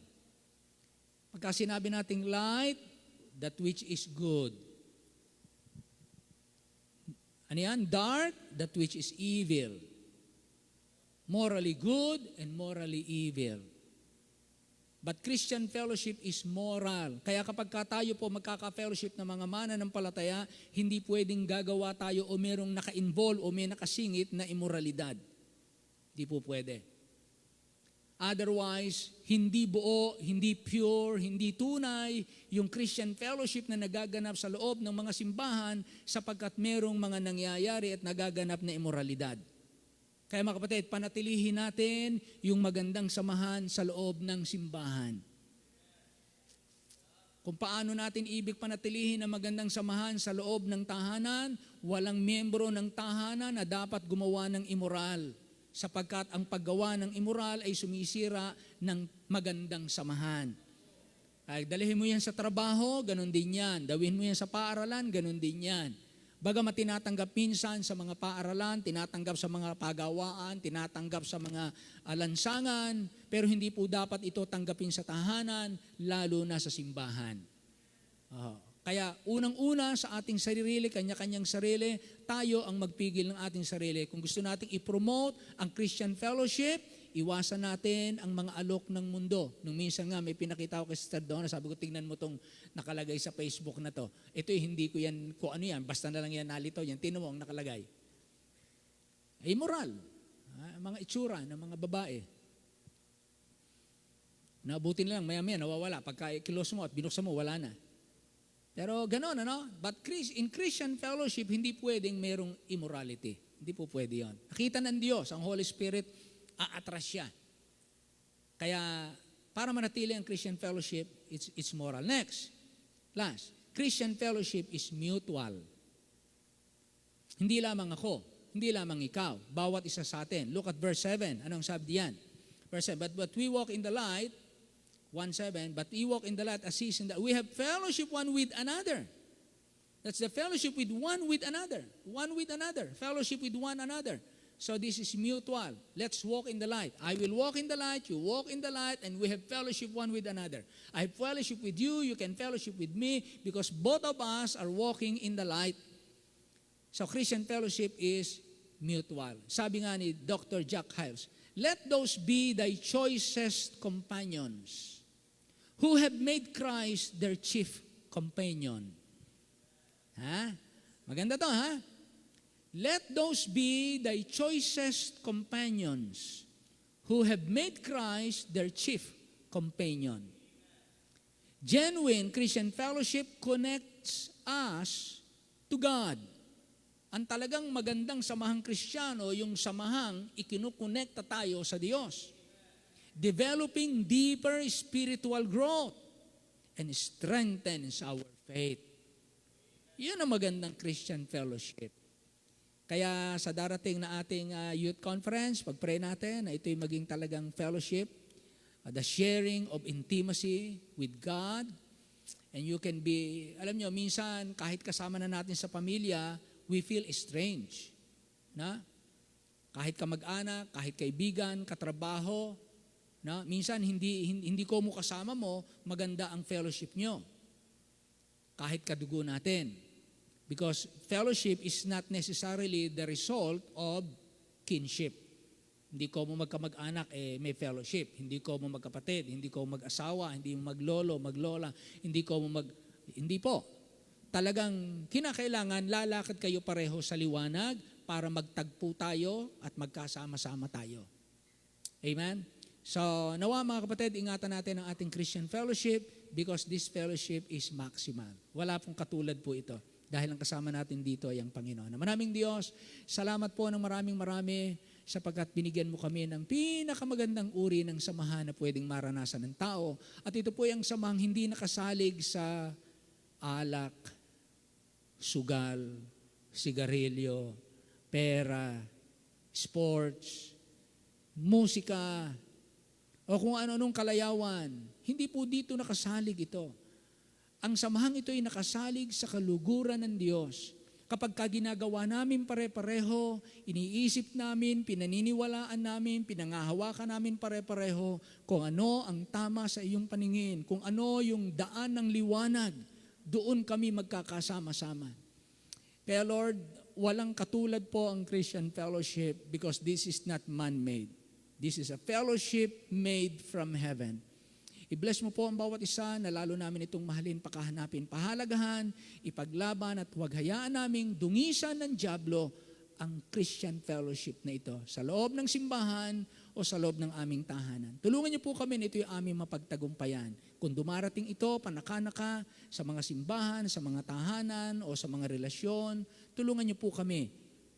Pagka sinabi nating light, that which is good. Ano yan? Dark, that which is evil. Morally good and morally evil. But Christian fellowship is moral. Kaya kapag tayo po magkaka-fellowship ng mga mananampalataya, hindi pwedeng gagawa tayo o merong naka-involve o may nakasingit na immoralidad. Hindi po pwede. Otherwise, hindi buo, hindi pure, hindi tunay yung Christian fellowship na nagaganap sa loob ng mga simbahan sapagkat merong mga nangyayari at nagaganap na immoralidad. Kaya mga kapatid, panatilihin natin yung magandang samahan sa loob ng simbahan. Kung paano natin ibig panatilihin ang magandang samahan sa loob ng tahanan, walang miyembro ng tahanan na dapat gumawa ng immoral. Sapagkat ang paggawa ng immoral ay sumisira ng magandang samahan. Ay, dalihin mo yan sa trabaho, ganun din yan. Dawin mo yan sa paaralan, ganun din yan. Bagamat tinatanggap minsan sa mga paaralan, tinatanggap sa mga pagawaan, tinatanggap sa mga lansangan, pero hindi po dapat ito tanggapin sa tahanan, lalo na sa simbahan. Kaya unang-una sa ating sarili, kanya-kanyang sarili, tayo ang magpigil ng ating sarili. Kung gusto nating i-promote ang Christian fellowship, iwasan natin ang mga alok ng mundo. Nung minsan nga may pinakita ko kay Sister Donna, sabi ko, tingnan mo tong nakalagay sa Facebook na to. Ito hindi ko yan, kung ano yan, basta na lang yan nalito yan. Tingnan mo ang nakalagay. Immoral. Mga itsura ng mga babae. Naabutin lang, maya-maya, nawawala. Pagka i-close mo at binuksan mo, wala na. Pero gano'n, ano? But in Christian fellowship, hindi pwedeng merong immorality. Hindi po pwede yun. Nakita ng Diyos, ang Holy Spirit, aatras siya. Kaya, para manatili ang Christian fellowship, it's moral. Next, last, Christian fellowship is mutual. Hindi lamang ako, hindi lamang ikaw, bawat isa sa atin. Look at verse 7. Anong sabi diyan? Verse 7, but we walk in the light, 1:7, but we walk in the light as He is in the light. We have fellowship one with another. That's the fellowship with one with another. One with another. Fellowship with one another. So this is mutual. Let's walk in the light. I will walk in the light, you walk in the light, and we have fellowship one with another. I have fellowship with you, you can fellowship with me, because both of us are walking in the light. So Christian fellowship is mutual. Sabi nga ni Dr. Jack Hyles, let those be thy choicest companions who have made Christ their chief companion. Ha? Maganda to, ha? Let those be thy choicest companions who have made Christ their chief companion. Genuine Christian fellowship connects us to God. Ang talagang magandang samahang Kristiyano, yung samahang ikinukonekta tayo sa Diyos. Developing deeper spiritual growth and strengthens our faith. Yun ang magandang Christian fellowship. Kaya sa darating na ating youth conference, pag-pray natin na ito'y maging talagang fellowship, the sharing of intimacy with God. And you can be, alam nyo, minsan kahit kasama na natin sa pamilya, we feel strange. Na? Kahit kamag-anak, kahit kaibigan, katrabaho, na? Minsan hindi ko mo kasama mo, maganda ang fellowship nyo. Kahit kadugo natin. Because fellowship is not necessarily the result of kinship. Hindi ko mo magkamag-anak, may fellowship. Hindi ko mo magkapatid, hindi ko mag-asawa, hindi mo maglolo, maglola, hindi po. Talagang kinakailangan lalakad kayo pareho sa liwanag para magtagpo tayo at magkasama-sama tayo. Amen? So, nawa mga kapatid, ingatan natin ang ating Christian fellowship because this fellowship is maximal. Wala pong katulad po ito. Dahil ang kasama natin dito ay ang Panginoon. Maraming Diyos, salamat po ng marami sapagkat binigyan mo kami ng pinakamagandang uri ng samahan na pwedeng maranasan ng tao. At ito po yung samahang hindi nakasalig sa alak, sugal, sigarilyo, pera, sports, musika, o kung ano-anong kalayawan. Hindi po dito nakasalig ito. Ang samahang ito ay nakasalig sa kaluguran ng Diyos. Kapag ginagawa namin pare-pareho, iniisip namin, pinaniniwalaan namin, pinangahawakan namin pare-pareho kung ano ang tama sa iyong paningin, kung ano yung daan ng liwanag, doon kami magkakasama-sama. Kaya Lord, walang katulad po ang Christian fellowship because this is not man-made. This is a fellowship made from heaven. I-bless mo po ang bawat isa na lalo namin itong mahalin, pakahanapin, pahalagahan, ipaglaban at huwag hayaan naming dungisan ng dyablo ang Christian fellowship na ito sa loob ng simbahan o sa loob ng aming tahanan. Tulungan niyo po kami na ito yung aming mapagtagumpayan. Kung dumarating ito, panaka-naka, sa mga simbahan, sa mga tahanan o sa mga relasyon, tulungan niyo po kami.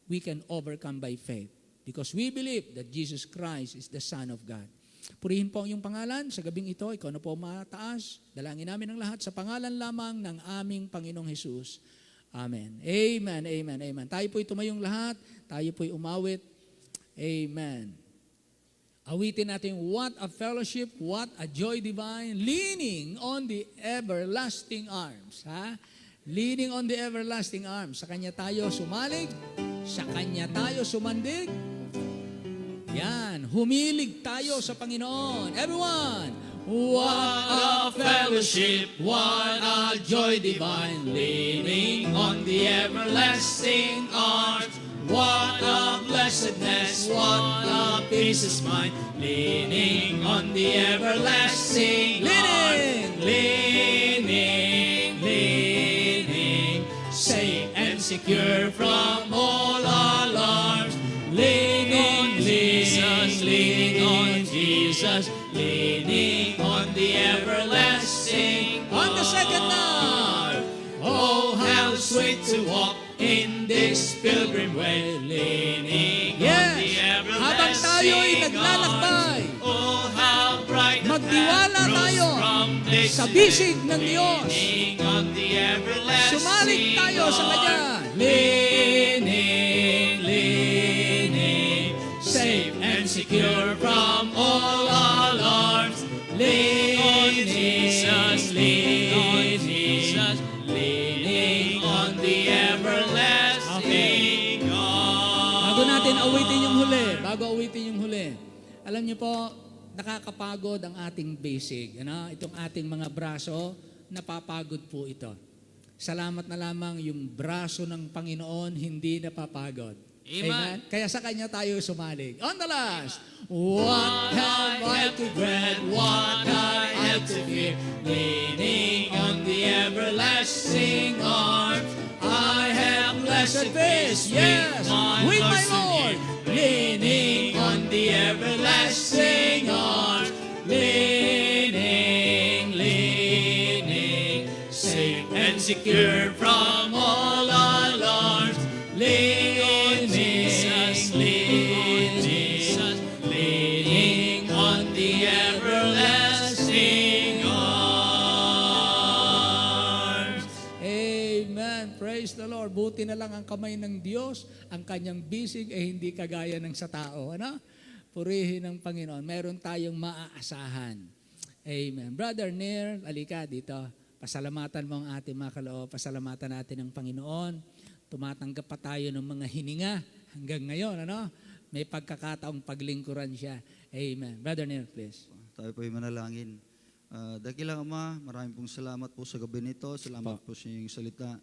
We can overcome by faith because we believe that Jesus Christ is the Son of God. Purihin po ang iyong pangalan sa gabing ito. Ikaw na po mataas. Dalangin namin ang lahat sa pangalan lamang ng aming Panginoong Hesus. Amen. Amen, amen, amen. Tayo po'y tumayong lahat. Tayo po'y umawit. Amen. Awitin natin, what a fellowship, what a joy divine, leaning on the everlasting arms. Ha? Leaning on the everlasting arms. Sa Kanya tayo sumalig, sa Kanya tayo sumandig. Yan, humilig tayo sa Panginoon. Everyone, What a fellowship, what a joy divine, leaning on the everlasting arms. What a blessedness, what a peace is mine, leaning on the everlasting arms. Leaning, safe and secure from all alarms. Leaning on Jesus, leaning on the everlasting on the second arm. Oh, how sweet to walk in this pilgrim way, leaning on the habang tayo'y everlasting naglalakbay, arms. Oh, how bright the magtiwala path tayo grows from day sa to bisig day, ng Diyos. leaning on the everlasting Sumalig tayo sa Kanya. arm. Leaning, safe and secure from all alarms. Leaning leaning on Jesus, leaning on the everlasting God. Bago natin awitin yung huli, alam niyo po, nakakapagod ang ating basic. Itong ating mga braso, napapagod po ito. Salamat na lamang yung braso ng Panginoon, hindi napapagod. Amen. Kaya sa Kanya tayo sumalig. On the last. What have I to dread? What have I to fear? Leaning on the everlasting arms, I have blessed peace Yes, with my Lord. Leaning on the everlasting arms, leaning, safe and secure from all alarms. Leaning, leaning on the everlasting arms. Amen. Praise the Lord. Buti na lang ang kamay ng Diyos, ang kanyang bisig ay hindi kagaya ng sa tao. Purihin ng Panginoon. Meron tayong maaasahan. Amen. Brother Nair, alika dito. Pasalamatan mo ang ating mga kaloob. Pasalamatan natin ang Panginoon. Tumatanggap pa tayo ng mga hininga hanggang ngayon. May pagkakataong paglingkuran siya. Amen. Brother Nair, please. Tayo po ay manalangin. Dakilang Ama, maraming pong salamat po sa gabi nito. Salamat po sa inyong salita.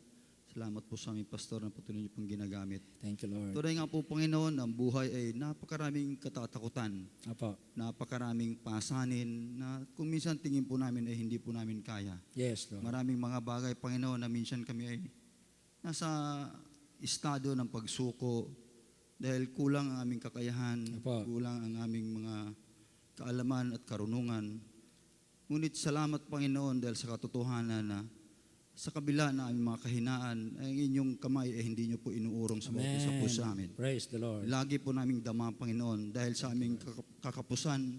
Salamat po sa aming pastor na patuloy niyo pong ginagamit. Thank you, Lord. Tunay nga po, Panginoon, ang buhay ay napakaraming katatakutan. Apo. Napakaraming pasanin na kung minsan tingin po namin ay hindi po namin kaya. Yes, Lord. Maraming mga bagay, Panginoon, na minsan kami ay nasa estado ng pagsuko dahil kulang ang aming kakayahan, Apo. kulang ang aming mga kaalaman at karunungan. Ngunit salamat, Panginoon, dahil sa katotohanan na sa kabila na aming mga kahinaan, ang inyong kamay ay hindi nyo po inuurong sa bawat isa po sa amin. Praise the Lord. Lagi po naming dama, Panginoon, dahil sa aming kakapusan.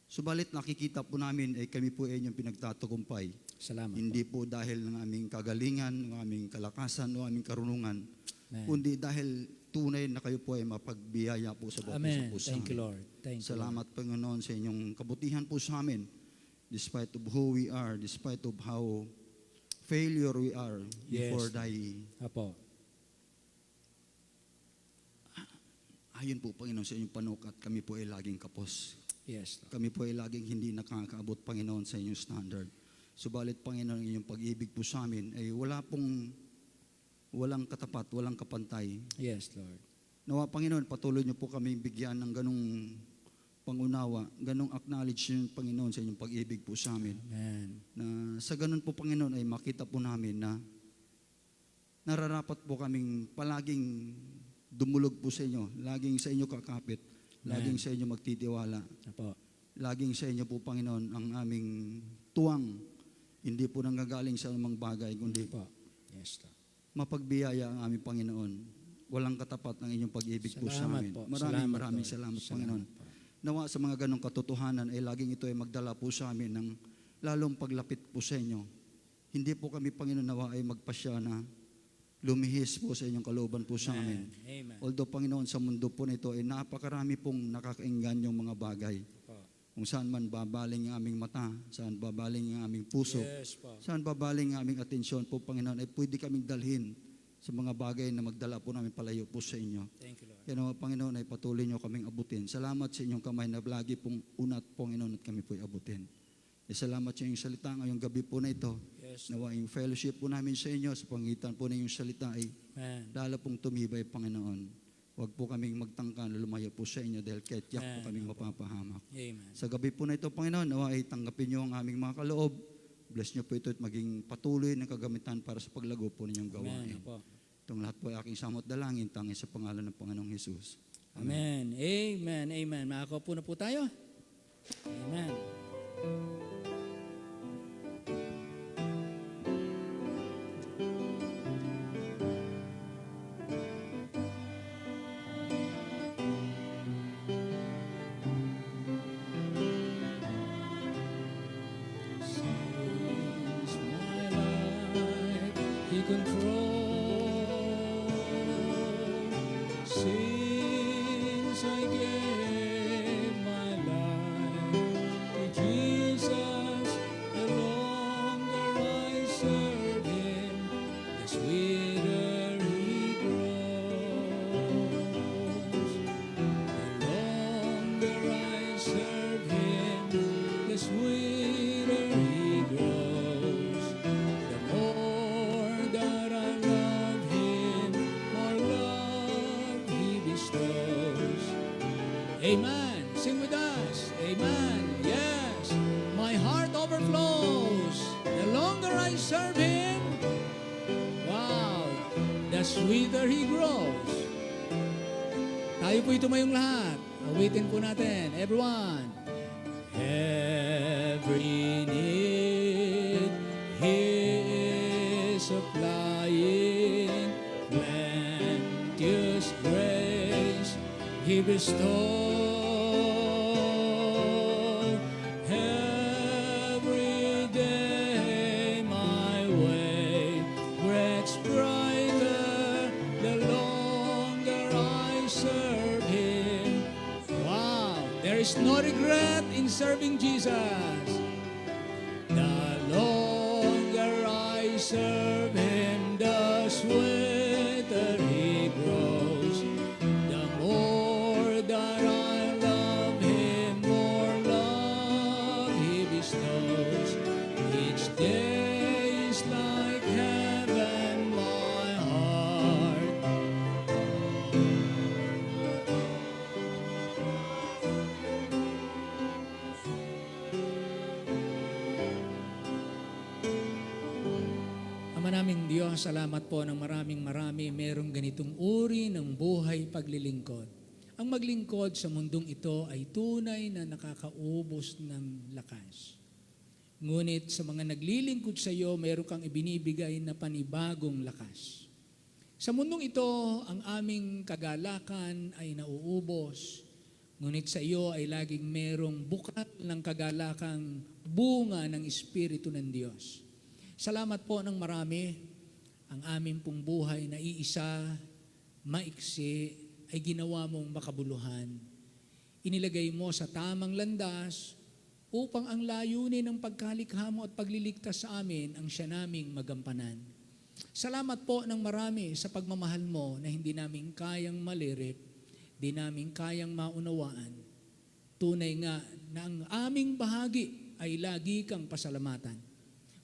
Subalit nakikita po namin ay kami po ay inyong pinagtatagumpay. Salamat Hindi po dahil ng aming kagalingan, ng aming kalakasan, o aming karunungan, Amen. kundi dahil tunay na kayo po ay mapagbiyaya po sa bawat isa Amen. po sa Thank you, amin. Lord. Thank you, Salamat, Panginoon, sa inyong kabutihan po sa amin. Despite of who we are, despite of how failure we are before Yes. thy Lord. Apo. ayon po, Panginoon, sa inyong panukat, kami po ay laging kapos. Yes, Lord. Kami po ay laging hindi nakakaabot, Panginoon, sa inyong standard. Subalit, Panginoon, ang inyong pag-ibig po sa amin ay walang katapat, walang kapantay. Yes, Lord. Nawa, Panginoon, patuloy niyo po kami bigyan ng ganong pangunawa, ganong acknowledge yung Panginoon sa inyong pag-ibig po sa amin. Amen. Na sa ganun po, Panginoon, ay makita po namin na nararapat po kaming palaging dumulog po sa inyo, laging sa inyo kakapit, laging sa inyo magtitiwala, Apo. laging sa inyo po, Panginoon, ang aming tuwang, hindi po nanggagaling sa anumang bagay, kundi Apo. Yes, Lord. mapagbiyaya ang aming Panginoon. Walang katapat ng inyong pag-ibig po sa Salamat amin. po. Maraming Lord. salamat, Panginoon. po. Nawa sa mga ganong katotohanan ay laging ito ay magdala po sa amin ng lalong paglapit po sa inyo. Hindi po kami, Panginoon, nawa ay magpasya na lumihis po sa inyong kalooban po sa amin. Amen. Although, Panginoon, sa mundo po nito ay napakarami pong nakakainggan yung mga bagay. Po. Kung saan man babaling ang aming mata, saan babaling ang aming puso, Yes, po. saan babaling ang aming atensyon po, Panginoon, ay pwede kaming dalhin sa mga bagay na magdala po namin palayo po sa inyo. Thank you, Lord. Kaya naman, Panginoon, ay patuloy nyo kaming abutin. Salamat sa inyong kamay na lagi pong unat, Panginoon, at kami po'y abutin. Salamat sa inyong salita ngayong gabi po na ito. Yes, Nawa yung fellowship po namin sa inyo, sa pangitan po na yung salita ay Amen. lalo pong tumibay, Panginoon. Huwag po kaming magtangka na lumayo po sa inyo dahil kahit yak po kaming mapapahamak. Amen. Sa gabi po na ito, Panginoon, nawa ay tanggapin nyo ang aming mga kaloob. Bless nyo po ito at maging patuloy na kagamitan para sa paglago po ninyong gawain. Amen. Apo. Itong lahat po ay aking samot dalangin, tangin sa pangalan ng Panginoong Jesus. Amen. Amen. Amen. Makakaupo na po tayo. Amen. Since my life He controls, since I gave my life to Jesus. Amen. Sing with us. Amen. Yes. My heart overflows. The longer I serve Him, wow, the sweeter He grows. Tayo po'y tumayong lahat. Awitin po natin. Everyone. Every need He is supplying. Plenteous grace He bestows. Every day my way gets brighter the longer I serve Him. Wow, there is no regret in serving Jesus. The longer I serve Him, the sweeter He grows. The more that I love Him, more love He bestows. Each day is like heaven, my heart. Ama naming Diyos, salamat po ng maraming merong ganitong uri ng buhay paglilingkod. Ang maglingkod sa mundong ito ay tunay na nakakaubos ng lakas. Ngunit sa mga naglilingkod sa iyo, meron kang ibinibigay na panibagong lakas. Sa mundong ito, ang aming kagalakan ay nauubos. Ngunit sa iyo ay laging merong bukat ng kagalakang bunga ng Espiritu ng Diyos. Salamat po ng marami. Ang aming pong buhay na iisa, maiksi, ay ginawa mong makabuluhan. Inilagay mo sa tamang landas upang ang layunin ng pagkalikha mo at pagliligtas sa amin ang siya naming magampanan. Salamat po ng marami sa pagmamahal mo na hindi namin kayang malirip, di namin kayang maunawaan. Tunay nga na ang aming bahagi ay lagi kang pasalamatan.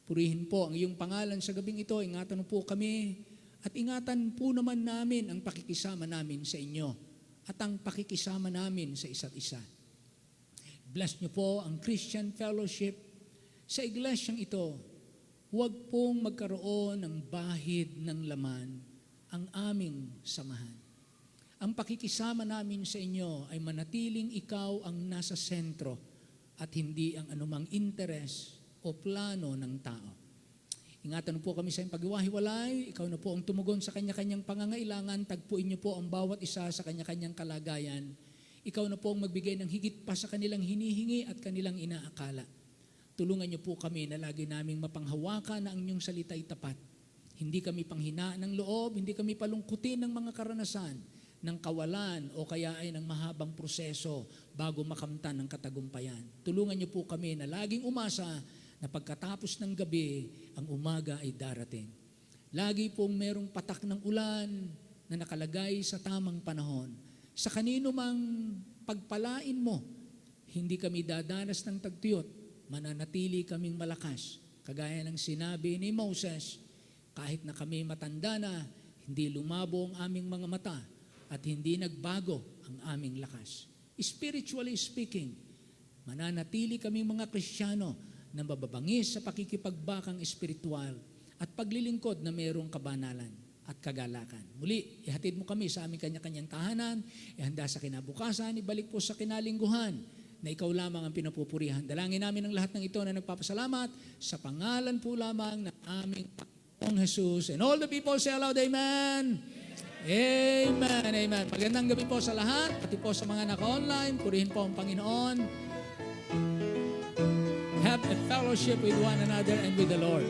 Purihin po ang iyong pangalan sa gabing ito. Ingatan mo po kami at ingatan po naman namin ang pakikisama namin sa inyo at ang pakikisama namin sa isa't isa. Bless niyo po ang Christian Fellowship sa iglesyang ito. Huwag pong magkaroon ng bahid ng laman ang aming samahan. Ang pakikisama namin sa inyo ay manatiling ikaw ang nasa sentro at hindi ang anumang interes o plano ng tao. Ingatan po kami sa iyong paghiwa-hiwalay. Ikaw na po ang tumugon sa kanya-kanyang pangangailangan. Tagpuin niyo po ang bawat isa sa kanya-kanyang kalagayan. Ikaw na po ang magbigay ng higit pa sa kanilang hinihingi at kanilang inaakala. Tulungan niyo po kami na lagi naming mapanghawakan na ang inyong salita ay tapat. Hindi kami panghinaan ng loob, hindi kami palungkutin ng mga karanasan, ng kawalan o kaya ay ng mahabang proseso bago makamtan ng katagumpayan. Tulungan niyo po kami na laging umasa na pagkatapos ng gabi, ang umaga ay darating. Lagi pong merong patak ng ulan na nakalagay sa tamang panahon. Sa kanino mang pagpalain mo, hindi kami dadanas ng tagtuyot, mananatili kaming malakas. Kagaya ng sinabi ni Moses, kahit na kami matanda na, hindi lumabo ang aming mga mata at hindi nagbago ang aming lakas. Spiritually speaking, mananatili kaming mga Kristiyano na mababangis sa pakikipagbakang espiritual at paglilingkod na mayroong kabanalan at kagalakan. Muli, ihatid mo kami sa aming kanya-kanyang tahanan, ihanda sa kinabukasan, ibalik po sa kinalingguhan na ikaw lamang ang pinapupurihan. Dalangin namin ang lahat ng ito na nagpapasalamat sa pangalan po lamang ng aming Panginoong Jesus. And all the people say aloud, Amen. Amen. Amen. Magandang gabi po sa lahat, pati po sa mga naka-online. Purihin po ang Panginoon. Have a fellowship with one another and with the Lord.